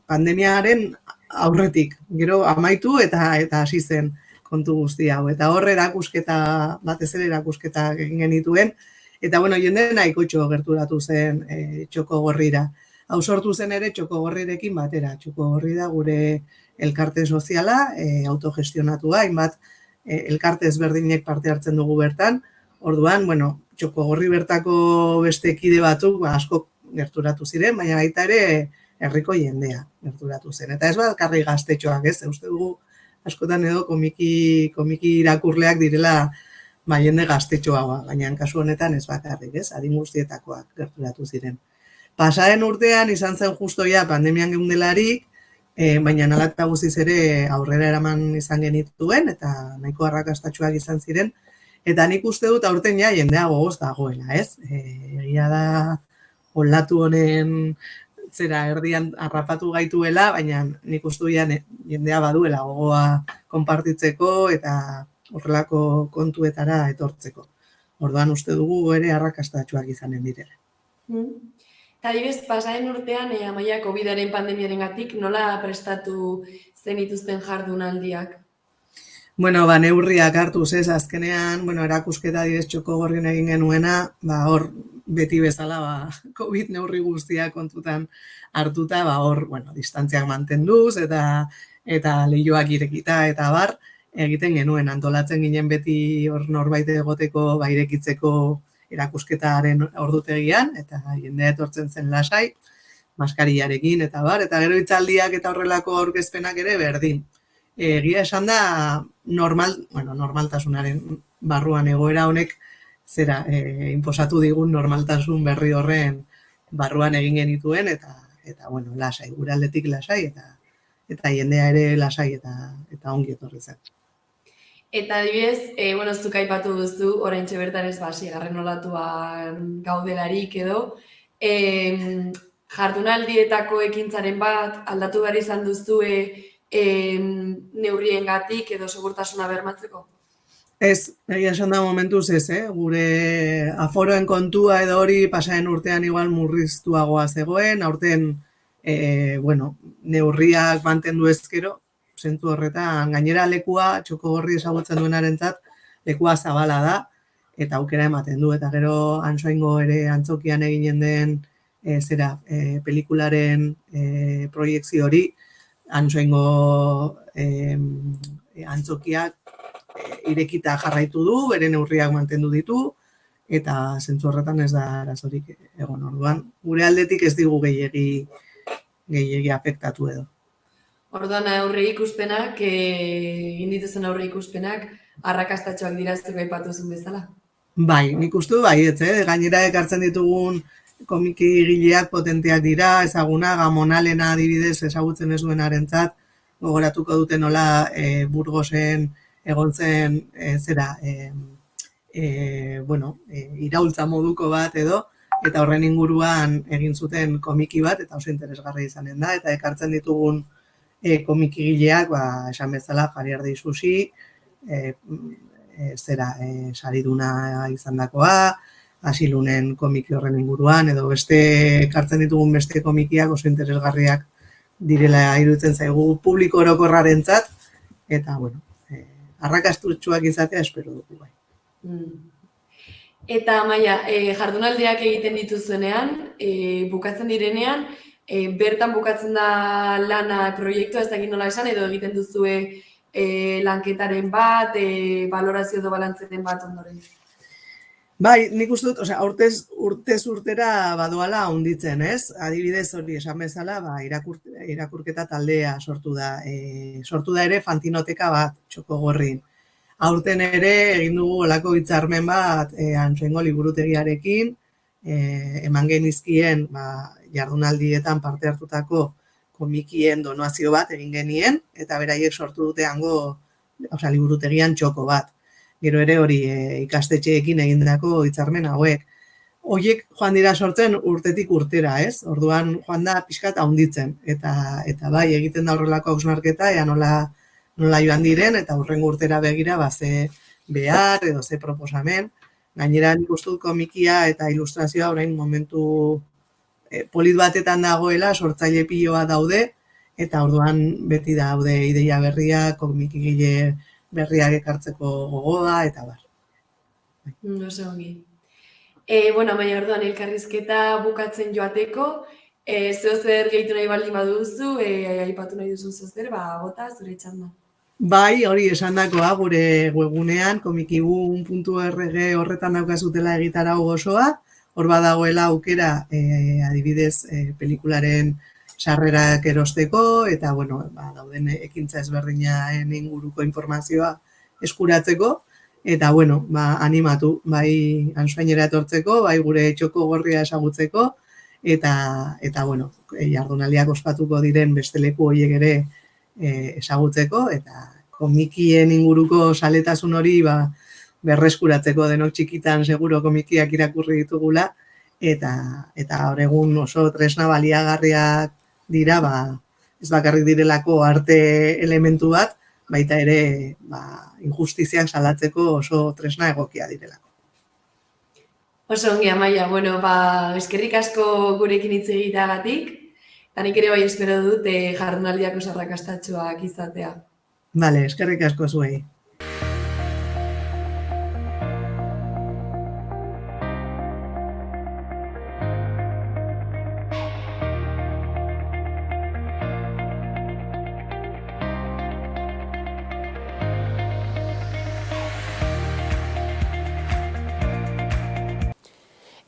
pandemiaren aurretik. Gero amaitu eta hasi zen kontu guzti hau. Eta hor erakusketa, batez ere erakusketa egin genituen. Eta jende nahikoitxo gerturatu zen Txoko Gorrira. Hau sortu zen ere Txoko Gorrirekin batera. Txoko Gorri da gure elkarte soziala, autogestionatua, hainbat elkarte ezberdinek parte hartzen dugu bertan. Orduan, Txoko Gorri bertako beste kide batzuk asko gerturatu ziren, baina baita ere herriko jendea gerturatu zen. Eta ez bakarrik gaztetxoak, ez? Uste dugu askotan edo komiki irakurleak direla jende gaztetxoa, baina kasu honetan ez bakarrik, ez? Adin guztietakoak gerturatu ziren. Pasaren urtean izan zen justo pandemian geundelarik, baina nala eta guztiz ere aurrera eraman izan genituen, eta nahiko arrakastatsuak izan ziren. Eta nik uste dut aurten jendea gogoz dagoela, ez? Egia da olatu honen erdian harrapatu gaituela, baina nik uste dut jendea baduela gogoa konpartitzeko eta horrelako kontuetara etortzeko. Orduan uste dugu ere arrakastatsuak izanen direla. Eta adibidez, pasaren urtean, Amaia, COVID-aren pandemiarengatik nola prestatu zenituzten jardunaldiak? Neurriak hartuz ez, azkenean, erakusketa adibidez Txoko Gorrin egin genuena, hor beti bezala COVID neurri guztiak kontutan hartuta, hor, distantziak mantenduz eta lehioak irekita eta bar, egiten genuen, antolatzen ginen beti hor norbait egoteko, irekitzeko erakusketaren ordutegian, eta jendea etortzen zen lasai, maskariarekin eta bar, eta gero hitzaldiak eta horrelako aurkezpenak ere berdin. Egia esan da, normaltasunaren barruan egoera honek inposatu digun normaltasun berri horren barruan egin genituen, eta lasai, gure aldetik lasai, eta jendea ere lasai eta ongi etorri zen. Eta adibidez, zuk aipatu duzu, oraintxe bertan ez 6. olatuan gaudelarik edo, jardunaldietako ekintzaren bat, aldatu behar izan duzue neurriengatik edo segurtasuna bermatzeko? Ez, egia esan da momentuz ez, gure aforoen kontua edo hori pasaren urtean igual murriztuagoa zegoen, aurten, neurriak mantendu ezkero, zentzu horretan, gainera lekua, Txokogorri ezagutzen duenarentzat, lekua zabala da, eta aukera ematen du, eta gero Antsoaingo ere antzokian eginen den, pelikularen proiekzio hori, Antsoaingo antzokiak irekita jarraitu du, bere neurriak mantendu ditu, eta zentzu horretan ez da arazorik egon orduan. Gure aldetik ez digu gehiegi afektatu edo. Orduan aurreikuspenak, egin dituzen aurreikuspenak, arrakastatxoak dirazteko aipatuzun bezala. Bai, nik uste du baietz, gainera ekartzen ditugun komiki gileak potenteak dira, ezaguna, Gamonalena adibidez ezagutzen ez duenarentzat, gogoratuko dute nola Burgosen egon zen iraultza moduko bat edo, eta horren inguruan egin zuten komiki bat, eta oso interesgarri izanen da, eta ekartzen ditugun komikigileak, esan bezala, Jariardi Susi, sariduna izandakoa, Asilunen komiki horren inguruan, edo beste ekartzen ditugun beste komikiak oso interesgarriak direla iruditzen zaigu publiko orokorrarentzat, eta, arrakastutsuak izatea espero dugu bai. Eta, Amaia, jardunaldiak egiten dituzuenean, bukatzen direnean, bertan bukatzen da lana proiektua, ez dakit nola esan, edo egiten duzue lanketaren bat, balorazio edo balantzeten bat ondoren. Bai, nik uste dut, urtez urtera badoala handitzen, ez? Adibidez hori esan bezala, irakurketa taldea sortu da. Sortu da ere fantinoteka bat, Txokogorrin. Aurten ere egin dugu olako hitzarmen bat Antsoaingo liburutegiarekin, eman genizkien jardunaldietan parte hartutako komikien donazio bat egin genien, eta beraiek sortu dute hango liburutegian txoko bat. Gero ere hori ikastetxeekin egindako hitzarmen hauek. Horiek joan dira sortzen urtetik urtera, ez? Orduan joan da pixkat handitzen. Eta bai, egiten da horrelako hausnarketa, ea nola joan diren, eta hurrengo urtera begira ze behar edo ze proposamen. Gainera nik uste dut komikia eta ilustrazioa orain momentu polit batetan dagoela, sortzaile piloa daude, eta orduan beti daude ideia berriak, komikigile berriak ekartzeko gogoa, eta bar. Oso ongi. Amaia, orduan elkarrizketa bukatzen joateko, zeozer gehitu nahi baldin baduzu, aipatu nahi duzu zeozer, bota zure txanda. Bai, hori esandakoa gure webgunean, komikigun.org horretan daukazutela egitarau osoa, hor badagoela aukera adibidez pelikularen sarrerak erosteko, eta dauden ekintza ezberdinaen inguruko informazioa eskuratzeko, eta animatu, bai Antsoainera etortzeko, bai gure Txokogorria ezagutzeko, eta jardunaldiak ospatuko diren beste leku horiek ere ezagutzeko, eta komikien inguruko saletasun hori berreskuratzeko denok txikitan seguro komikiak irakurri ditugula, eta hor egun oso tresna baliagarriak dira, ez bakarrik direlako arte elementu bat, baita ere injustiziak salatzeko oso tresna egokia direlako. Oso ongi, Amaia, eskerrik asko gurekin hitz egiteagatik, eta nik ere bai espero dut jardunaldiak oso arrakastatsuak izatea. Bale, eskerrik asko zuei.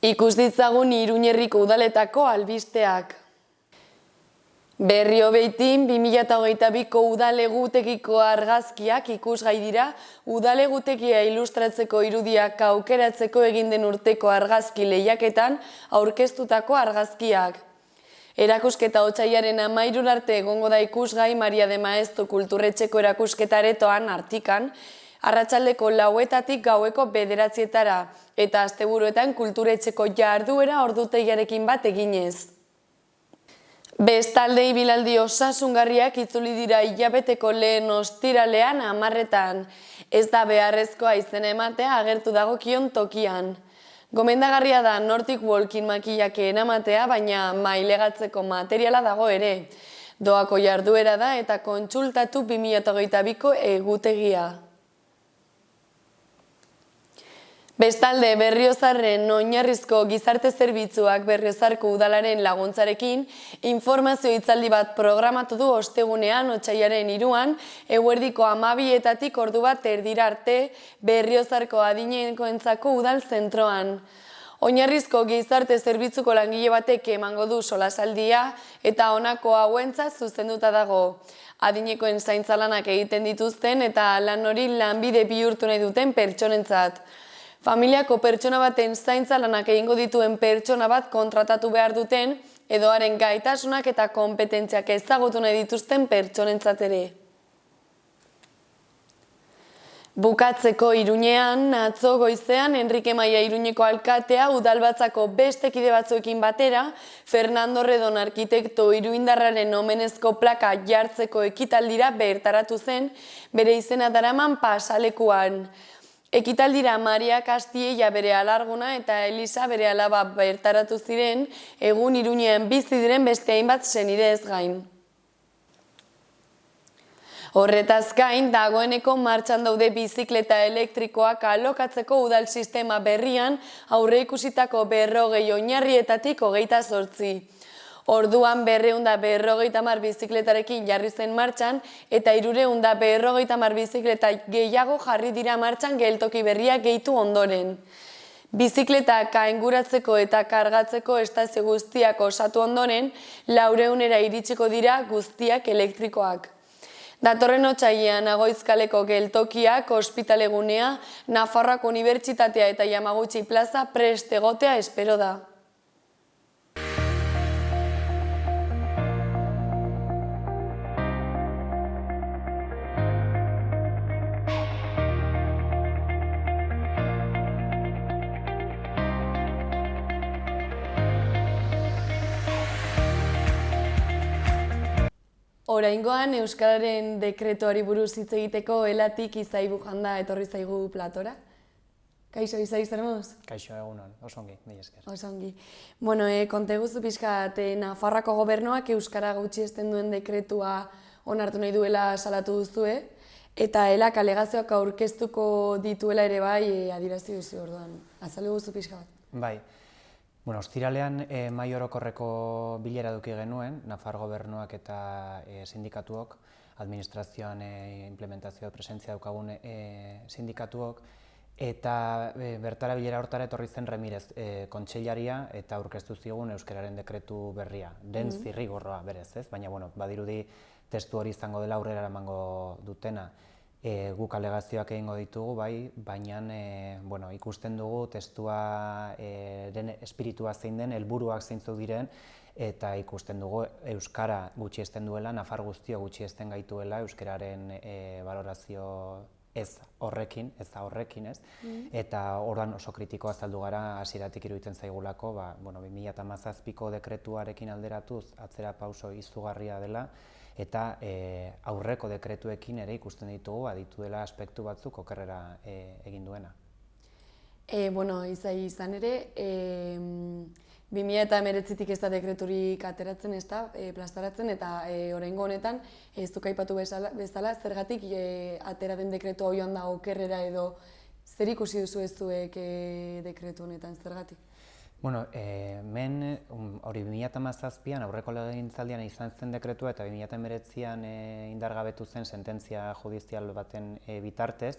Ikus ditzagun Iruñerriko udaletako albisteak. Berrio Beitin 2022ko udalegutekiko argazkiak ikusgai dira udalegutekia ilustratzeko irudiak aukeratzeko egin den urteko argazki lehiaketan aurkeztutako argazkiak. Erakusketa otsailaren 13 arte egongo da ikusgai Maria de Maeztu kulturretxeko erakusketa aretoan Artikan, arratsaldeko 4:00 gaueko 9:00 eta asteburuetan kulturetxeko jarduera ordutegiarekin bat eginez. Bestalde ibilaldi osasungarriak itzuli dira hilabeteko lehen ostiralean 10:00. Ez da beharrezkoa izena ematea agertu dagokion tokian. Gomendagarria da Nordic Walking makillake eramatea, baina mailegatzeko materiala dago ere. Doako jarduera da eta kontsultatu 2022ko egutegia. Bestalde, Berriozarren oinarrizko gizarte zerbitzuak Berriozarko udalaren laguntzarekin informazio hitzaldi bat programatu du ostegunean otsailaren 3an, eguerdiko 12:00 ordu bat erdira arte Berriozarko adinekoentzako udal zentroan. Oinarrizko gizarte zerbitzuko langile batek emango du solasaldia eta honako hauentzat zuzenduta dago. Adinekoen zaintza lanak egiten dituzten eta lan hori lanbide bihurtu nahi duten pertsonentzat. Familiako pertsona baten zaintza lanak egingo dituen pertsona bat kontratatu behar duten edo haren gaitasunak eta konpetentziak ezagutu nahi dituzten pertsonentzat ere. Bukatzeko Iruñean, atzo goizean Enrique Maia Iruñeko alkatea udalbatzako beste kide batzuekin batera, Fernando Redon arkitekto iruindarraren omenezko plaka jartzeko ekitaldira bertaratu zen, bere izena daraman pasalekuan. Ekitaldira Maria Castilla bere alarguna eta Elisa bere alaba bertaratu ziren, egun Iruñean bizi diren beste hainbat senidez gain. Horretaz gain, dagoeneko martxan daude bizikleta elektrikoak alokatzeko udal sistema berrian aurreikusitako 40 oinarrietatik 28. Orduan 250 bizikletarekin jarri zen martxan eta 350 bizikleta gehiago jarri dira martxan geltoki berria gehitu ondoren. Bizikletak ainguratzeko eta kargatzeko estazio guztiak osatu ondoren, 400 iritsiko dira guztiak elektrikoak. Datorren otsailean Agoizkaleko geltokiak, ospitalegunea, Nafarroako Unibertsitatea eta Yamaguchi plaza prest egotea espero da. Oraingoan Euskararen dekretuari buruz hitz egiteko Elatik Izai Bujanda etorri zaigu platora. Kaixo, Izai, zer moduz? Kaixo, egunon, oso ongi, mila esker. Oso ongi. Bueno, konteguzu pixkat, Nafarroako gobernuak Euskara gutxiesten duen dekretua onartu nahi duela salatu duzue, eta Elak alegazioak aurkeztuko dituela ere bai adierazi duzu orduan. Azaldu guzu pixkat. Bai. Bueno, ostiralean mahai orokorreko bilera eduki genuen, Nafar gobernuak eta sindikatuok, administrazioan implementazio presentzia daukagun sindikatuok, eta bertara bilera hortara etorri zen Remirez kontseilaria eta aurkeztu zigun Euskararen dekretu berria. Den zirrigorroa berez, ez? Baina, bueno, badirudi testu hori izango dela aurrera eramango dutena. Guk alegazioak egingo ditugu, bai, baina ikusten dugu testuaren espiritua zein den, helburuak zeintzuk diren, eta ikusten dugu Euskara gutxiesten duela, Nafar guztio gutxiesten gaituela Euskararen balorazio ez horrekin, ez? Eta orduan oso kritikoa azaldu gara hasieratik iruditzen zaigulako, 2017ko dekretuarekin alderatuz atzera pauso izugarria dela, eta aurreko dekretuekin ere ikusten ditugu aditu dela aspektu batzuk okerrera egin duena. Izai izan ere, 2019tik ez da dekreturik ateratzen, ez da, plazaratzen, eta oraingo honetan, ez duk aipatu bezala, zergatik atera den dekretu hau joan da okerrera edo zer ikusi duzu ez zuek dekretu honetan, zergatik? Bueno, hemen hori 2017an aurreko legegintzaldian izan zen dekretua eta 2019an indargabetu zen sententzia judizial baten bitartez,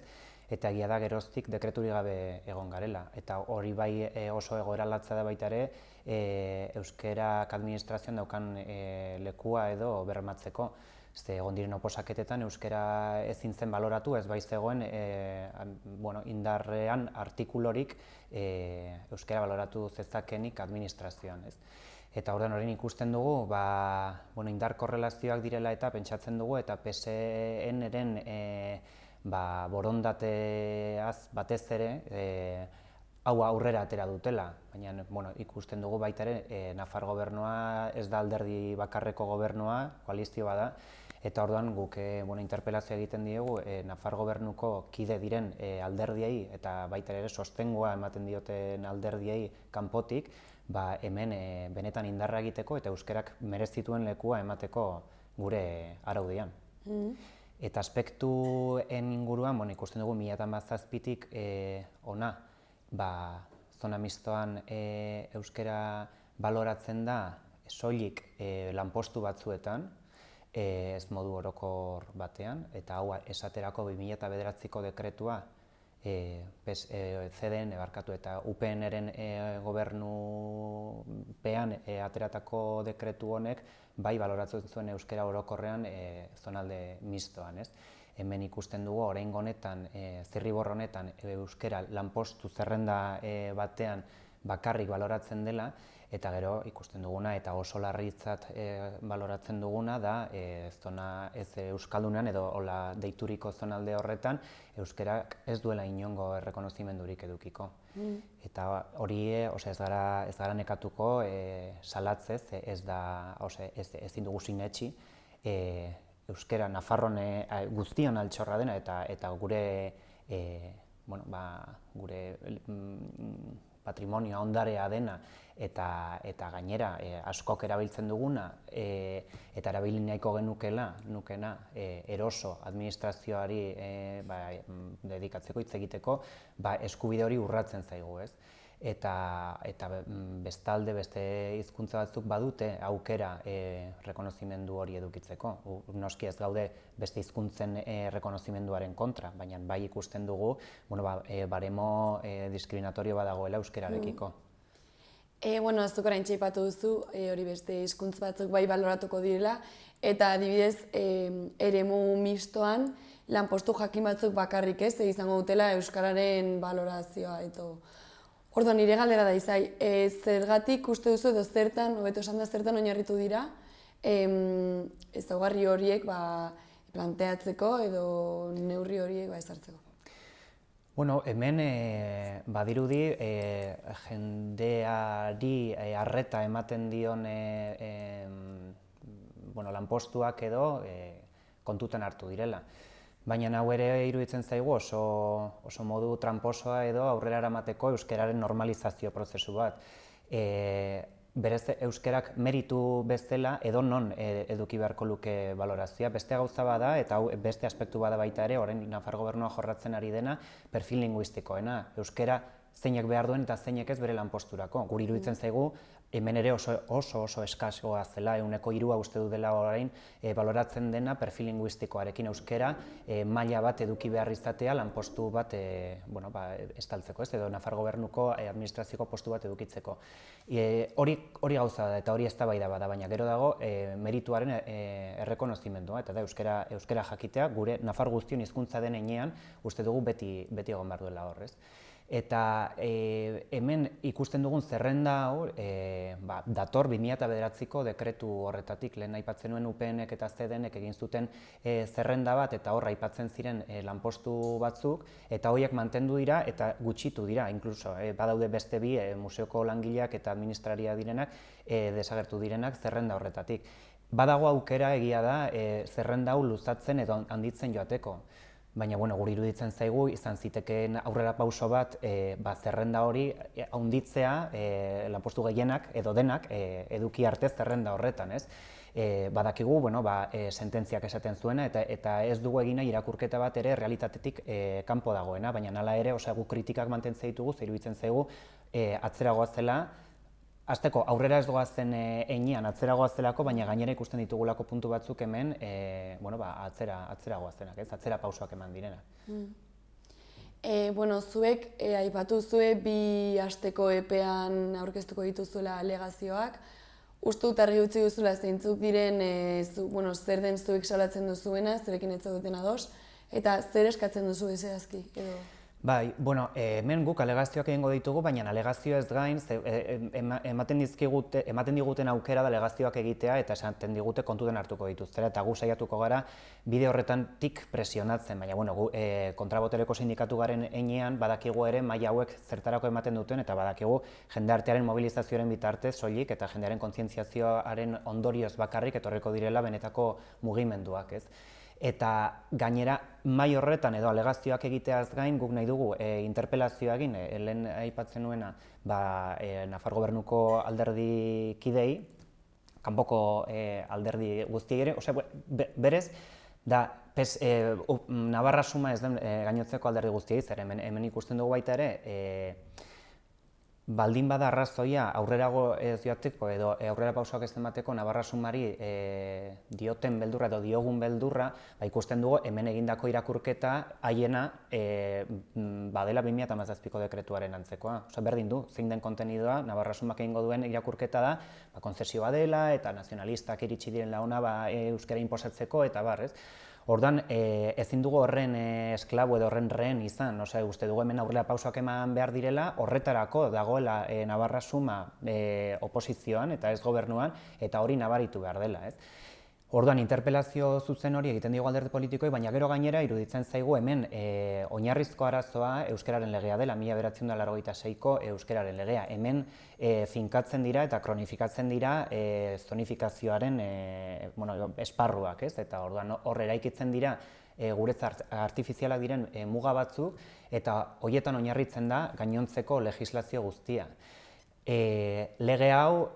eta egia da geroztik dekreturik gabe egon garela. Eta hori bai oso egoera latza da baita ere euskarak administrazioan daukan lekua edo bermatzeko. Egon diren oposaketetan euskara ezin zen baloratu, ez bai zegoen indarrean artikulorik euskara baloratu zezakenik administrazioan. Eta orduan horrein ikusten dugu, indar korrelazioak direla eta pentsatzen dugu, eta PSN-eren borondateaz batez ere hau aurrera atera dutela, baina bueno, ikusten dugu baita ere Nafar gobernua ez da alderdi bakarreko gobernua, koalizioa da, eta orduan guk interpelazioa egiten diegu Nafar gobernuko kide diren alderdiei eta baita ere sostengua ematen dioten alderdiei kanpotik, hemen benetan indarra egiteko eta euskerak merezituen lekua emateko gure araudian. Eta aspektuen inguruan, ikusten dugu 2017tik ona, zona mistoan euskera baloratzen da soilik lanpostu batzuetan, ez modu orokor batean, eta hau esaterako 2009ko dekretua CDN barkatu eta UPN-eren gobernupean ateratako dekretu honek bai baloratzen zuen euskera orokorrean zonalde mistoan. Hemen ikusten dugu oraingo honetan, zirriborro honetan euskera lanpostu zerrenda batean bakarrik baloratzen dela, eta gero ikusten duguna eta oso larritzat baloratzen duguna da ez euskaldunean edo hola deituriko zonalde horretan euskerak ez duela inongo errekonozimendurik edukiko. Eta hori ez gara nekatuko salatzez, ezin dugu sinetsi euskera Nafarroan guztion altxorra dena eta gure patrimonioa ondarea dena eta gainera askok erabiltzen duguna eta erabili nahiko nukena eroso administrazioari dedikatzeko hitz egiteko eskubide hori urratzen zaigu, ez? Eta bestalde beste hizkuntza batzuk badute aukera errekonozimendu hori edukitzeko. Noski ez gaude beste hizkuntzen errekonozimenduaren kontra, baina bai ikusten dugu baremo diskriminatorio badagoela euskerarekiko. Zuk oraintxe aipatu duzu, hori beste hizkuntz batzuk bai baloratuko direla, eta adibidez eremu mistoan lanpostu jakin batzuk bakarrik ez izango dutela euskararen balorazioa. Orduan, nire galdera da izai, zergatik uste duzu edo zertan, hobeto esan da zertan oinarritu dira, ezaugarri horiek planteatzeko edo neurri horiek ezartzeko? Hemen badirudi jendeari arreta ematen dion lanpostuak edo kontutan hartu direla. Baina hau ere iruditzen zaigu oso modu tramposoa edo aurrera eramateko euskararen normalizazio prozesu bat. Berez euskerak meritu bezala edo non eduki beharko luke balorazioa. Beste gauza bada eta beste aspektu bada baita ere, orain Nafar gobernua jorratzen ari dena, perfil linguistikoena. Euskera zeinek behar duen eta zeinek ez bere lanposturako. Guri iruditzen zaigu hemen ere oso eskasoa zela, 3% uste du dela orain baloratzen dena perfil linguistikoarekin euskera maila bat eduki behar izatea lanpostu bat estaltzeko, edo Nafar gobernuko administrazioko postu bat edukitzeko. Hori gauza da eta hori eztabaida bada, baina gero dago merituaren errekonozimendua, eta da euskera jakitea gure Nafar guztion hizkuntza den heinean uste dugu beti egon behar duela horrez. Eta hemen ikusten dugun zerrenda hau dator 2009ko dekretu horretatik, lehen aipatzen nuen UPN-ek eta CDN-ek egin zuten zerrenda bat eta hor aipatzen ziren lanpostu batzuk eta horiek mantendu dira eta gutxitu dira, inkluso badaude beste bi museoko langileak eta administraria direnak desagertu direnak zerrenda horretatik. Badago aukera egia da zerrenda hau luzatzen edo handitzen joateko. Baina guri iruditzen zaigu izan zitekeen aurrera pauso bat zerrenda hori handitzea lanpostu gehienak edo denak eduki arte zerrenda horretan, ez? Badakigu sententziak esaten zuena eta ez dugu egina irakurketa bat ere realitatetik kanpo dagoena, baina hala ere guk kritikak mantentzen ditugu, zer iruditzen zaigu atzera goazela. Azteko, aurrera ez doazen heinean atzera goazelako, baina gainera ikusten ditugulako puntu batzuk hemen atzera goazenak, atzera pausoak eman direnak. Zuek aipatu zue 2 asteko epean aurkeztuko dituzuela alegazioak. Uste dut argi utzi duzula zeintzuk diren zer den zuek salatzen duzuena, zerekin ez zaudeten ados, eta zer eskatzen duzu zehazki edo? Bai, bueno, hemen guk alegazioak egingo ditugu, baina alegazio ez gain, ematen diguten aukera da alegazioak egitea eta esaten digute kontuten hartuko dituztera, eta gu saiatuko gara bide horretan tik presionatzen, baina bueno, gu kontrabotereko sindikatu garen heinean badakigu ere maila hauek zertarako ematen duten, eta badakigu jendartearen mobilizazioaren bitartez soilik eta jendearen kontzientziazioaren ondorioz bakarrik etorriko direla benetako mugimenduak, ez? Eta gainera, mai horretan edo alegazioak egiteaz gain, guk nahi dugu interpelazioa egin, lehen aipatzen nuena, Nafar gobernuko alderdi kidei, kanpoko alderdi guztiei ere, berez, da, Navarra Suma ez den gainotzeko alderdi guztiei, zer hemen ikusten dugu baita ere, baldin bada arrazoia aurrerago ez joateko edo aurrera pausoak ez emateko Navarra Sumari dioten beldurra edo diogun beldurra, ikusten dugu hemen egindako irakurketa haiena badela 2017ko dekretuaren antzekoa. Berdin du, zein den kontenidoa, Navarra Sumak egingo duen irakurketa da, konzesioa dela eta nazionalistak iritsi diren launa euskara inposatzeko eta barrez. Ordan ezin dugu horren esklabo edo horren rehen izan, uste dugu hemen aurrera pausoak eman behar direla, horretarako dagoela Navarra Suma oposizioan eta ez gobernuan, eta hori nabaritu behar dela. Orduan, interpelazio zuzen hori egiten diogu alderdi politikoi, baina gero gainera iruditzen zaigu hemen oinarrizko arazoa euskararen legea dela, 1986ko euskararen legea. Hemen finkatzen dira eta kronifikatzen dira zonifikazioaren esparruak, eta orduan hor eraikitzen dira guretzat artifizialak diren muga batzuk, eta horietan oinarritzen da gainontzeko legislazio guztia. Lege hau,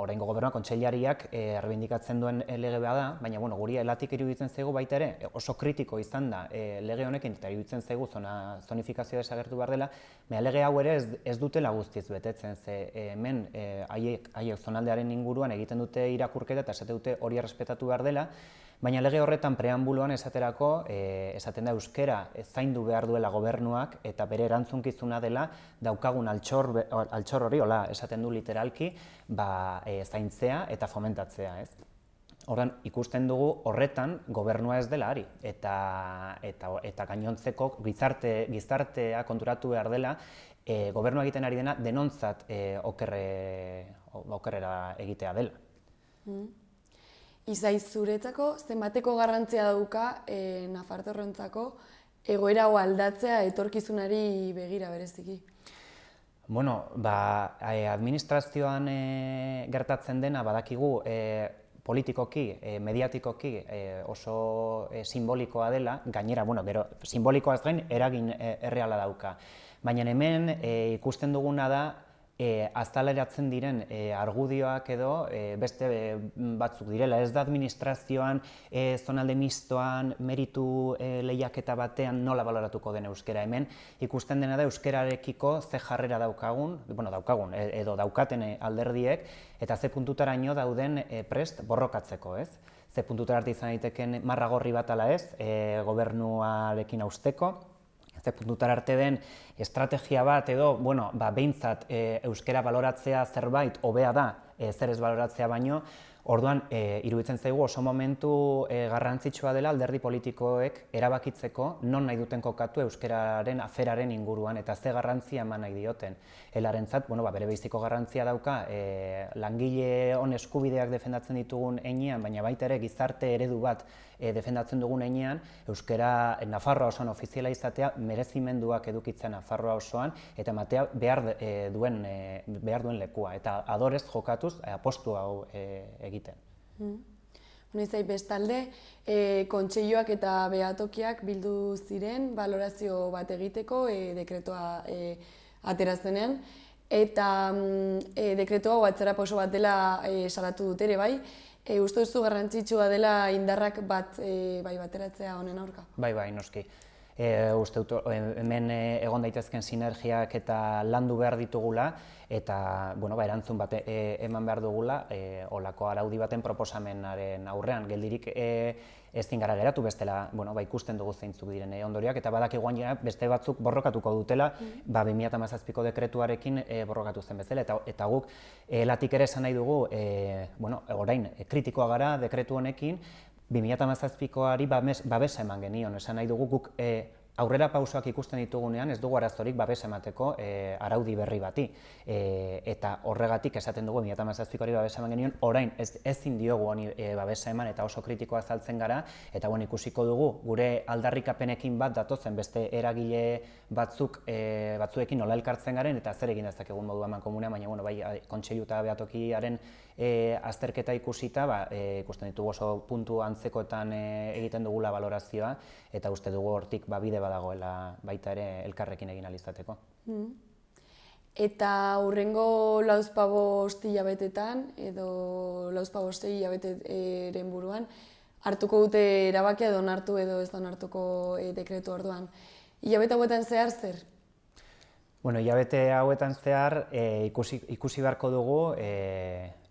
oraingo gobernuak kontseilariak errebindikatzen duen lege bat da, baina guri elatik iruditzen zaigu baita ere, oso kritiko izan da lege honekin, eta iruditzen zaigu zonifikazioa desagertu behar dela, baina lege hau ere ez dutela guztiz betetzen, ze hemen haiek zonaldearen inguruan egiten dute irakurketa eta esate dute hori errespetatu behar dela, baina lege horretan preambuluan esaterako, esaten da euskara zaindu behar duela gobernuak eta bere erantzunkizuna dela daukagun altxor hori, hola esaten du literalki, zaintzea eta fomentatzea. Horren ikusten dugu horretan gobernua ez dela ari eta gainontzeko gizartea konturatu behar dela gobernua egiten ari dena denontzat okerrera egitea dela. Izaiz, zuretzako zenbateko garrantzia dauka Nafarroarentzako egoera hau aldatzea etorkizunari begira bereziki? Bueno, administrazioan gertatzen dena badakigu politikoki, mediatikoki oso simbolikoa dela, gainera, gero simbolikoaz gain eragin erreala dauka. Baina hemen ikusten duguna da azaleratzen diren argudioak edo beste batzuk direla. Ez da administrazioan, zonalde mistoan, meritu lehiaketa batean nola baloratuko den euskara. Hemen ikusten dena da euskararekiko ze jarrera daukagun, edo daukaten alderdiek, eta ze puntutaraino dauden prest borrokatzeko, ez? Ze puntutara arte izan daiteken marra gorri bat ala ez, gobernuarekin hausteko, ze puntutara arte den estrategia bat edo, behintzat euskara baloratzea zerbait hobea da, zer ez baloratzea baino, orduan iruditzen zaigu oso momentu garrantzitsua dela alderdi politikoek erabakitzeko non nahi duten kokatu euskararen aferaren inguruan eta ze garrantzia eman nahi dioten. Helarentzat, bere beiziko garrantzia dauka langile on eskubideak defendatzen ditugun heinean, baina baita ere gizarte eredu bat defendatzen dugun heinean, euskara Nafarroa osoan ofiziala izatea merezimenduak edukitzen Nafarroa osoan eta ematea behar duen lekua. Eta adorez jokatuz apostu hau egiten. Izai, bestalde, kontseiluak eta behatokiak bildu ziren balorazio bat egiteko dekretoa atera zenean, eta dekretoa hau atzerapen oso bat dela salatu dut ere bai. Uste duzu garrantzitsua dela indarrak bateratzea honen aurka? Bai, noski. Uste dut hemen egon daitezken sinergiak eta landu behar ditugula eta erantzun bat eman behar dugula olako araudi baten proposamenaren aurrean. Geldirik ezin gara geratu bestela ikusten dugu zeintzuk diren ondorioak eta badakigu gainera beste batzuk borrokatuko dutela 2017ko dekretuarekin borrokatu zen bezala eta guk latik ere esan nahi dugu orain kritikoa gara dekretu honekin 2017koari babesa eman genion, esan nahi dugu guk aurrera pausoak ikusten ditugunean ez dugu arazorik babes emateko araudi berri bati. Eta horregatik esaten dugu 2017koari babes eman genion, orain ezin diogu honi babesa eman eta oso kritikoa azaltzen gara, eta ikusiko dugu gure aldarrikapenekin bat datozen beste eragile batzuekin nola elkartzen garen eta zer egin dezakegun modu amankomunean, baina bai kontseilu eta behatokiaren azterketa ikusita, ikusten ditugu oso puntu antzekoetan egiten dugula balorazioa, eta uste dugu hortik bide badagoela baita ere elkarrekin egin ahal izateko. Eta hurrengo lauzpabost hilabetetan, edo lauzpabost hilabeteren buruan, hartuko dute erabakia edo onartu edo ez da onartuko dekretu orduan. Hilabete hauetan zehar zer? Hilabete hauetan zehar ikusi beharko dugu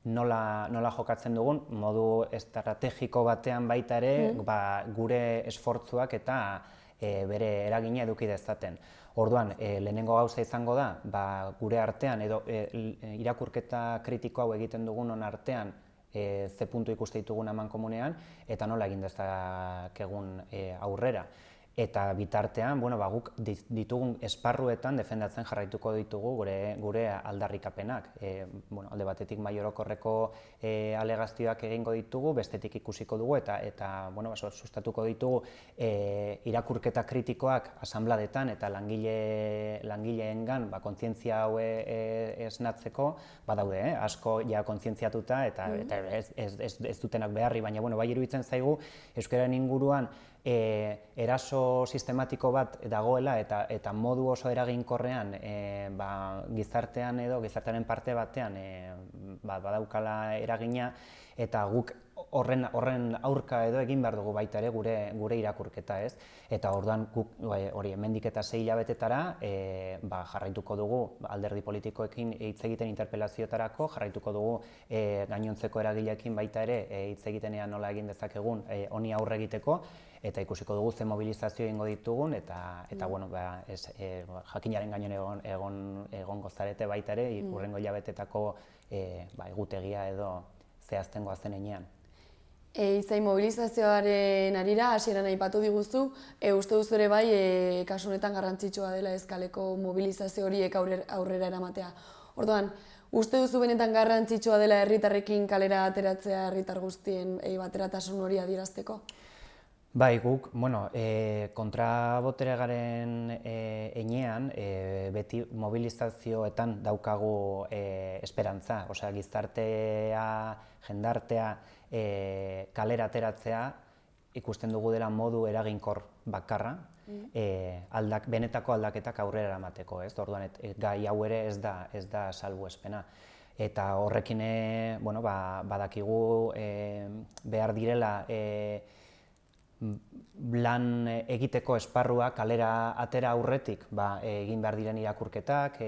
nola jokatzen dugun, modu estrategiko batean baita ere gure esfortzuak eta bere eragina eduki dezaten. Orduan, lehenengo gauza izango da, gure artean edo irakurketa kritiko hau egiten dugunon artean ze puntu ikuste ditugun amankomunean eta nola egin dezakegun aurrera. Eta bitartean, guk ditugun esparruetan defendatzen jarraituko ditugu gure aldarrikapenak. Alde batetik mahai orokorreko alegazioak egingo ditugu, bestetik ikusiko dugu eta sustatuko ditugu irakurketa kritikoak asanbladetan eta langileengan kontzientzia hau esnatzeko badaude, asko ja kontzientziatuta eta ez dutenak beharri, baina bai iruditzen zaigu euskararen inguruan eraso sistematiko bat dagoela eta modu oso eraginkorrean gizartean edo gizartearen parte batean badaukala eragina eta guk horren aurka edo egin behar dugu baita ere gure irakurketa, ez? Eta orduan guk hori hemendik eta 6 hilabetetara jarraituko dugu alderdi politikoekin hitz egiten interpelazioetarako, jarraituko dugu gainontzeko eragileekin baita ere hitz egitenean nola egin dezakegun honi aurre egiteko, eta ikusiko dugu ze mobilizazio egingo ditugun eta jakinaren gainean egongo zarete baita ere hurrengo hilabetetako egutegia edo zehazten goazen heinean. Izai, mobilizazioaren arira, hasieran aipatu diguzu, uste duzu ere bai, kasu honetan garrantzitsua dela ezkaleko mobilizazio horiek aurrera eramatea. Orduan, uste duzu benetan garrantzitsua dela herritarrekin kalera ateratzea herritar guztien bateratasun hori adierazteko? Bai, guk, kontraboteregaren heinean, beti mobilizazioetan daukagu esperantza. Osea, gizartea, jendartea, kalera ateratzea ikusten dugu dela modu eraginkor bakarra, benetako aldaketak aurrera eramateko, ez? Orduan, gai hau ere ez da salbuespena. Eta horrekin, badakigu behar direla lan egiteko esparrua kalera atera aurretik egin behar diren irakurketak,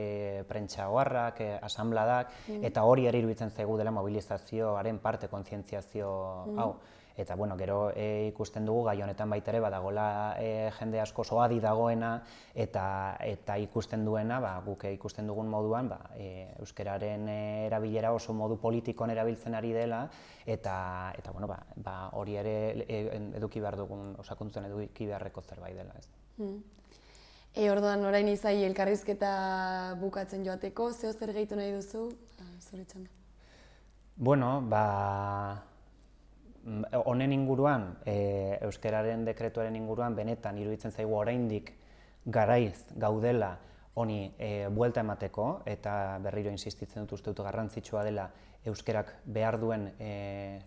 prentsa oharrak, asanbladak, eta hori ere iruditzen zaigu dela mobilizazioaren parte kontzientziazio hau. Eta gero ikusten dugu gai honetan baita ere badagoela jende asko oso adi dagoena eta ikusten duena, guk ikusten dugun moduan euskararen erabilera oso modu politikoan erabiltzen ari dela eta hori ere eduki behar dugun, osakuntzen eduki beharreko zerbait dela. Orduan, orain Izai elkarrizketa bukatzen joateko, zeo zer gehitu nahi duzu? Zoritzen. Honen inguruan, euskararen dekretuaren inguruan, benetan iruditzen zaigu oraindik garaiz gaudela honi buelta emateko, eta berriro insistitzen uste dut garrantzitsua dela euskarak behar duen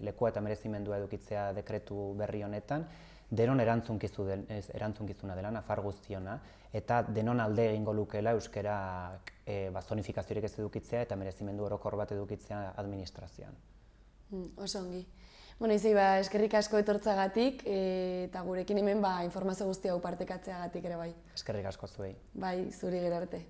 lekua eta merezimendua edukitzea dekretu berri honetan, denon erantzukizuna dela, nafar guztiona, eta denon alde egingo lukeela euskarak zonifikaziorik ez edukitzea eta merezimendu orokor bat edukitzea administrazioan. Oso ongi. Izai, eskerrik asko etortzagatik eta gurekin hemen informazio guztia hau partekatzeagatik ere bai. Eskerrik asko zuei. Bai, zuri gero arte.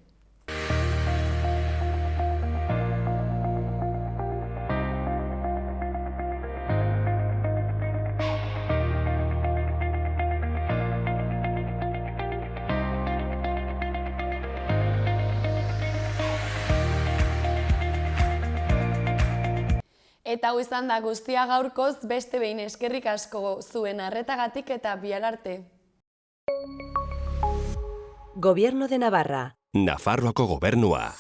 Eta hau izan da guztia gaurkoz, beste behin eskerrik asko zuen arretagatik eta bihar arte. Gobierno de Navarra. Nafarroako gobernua.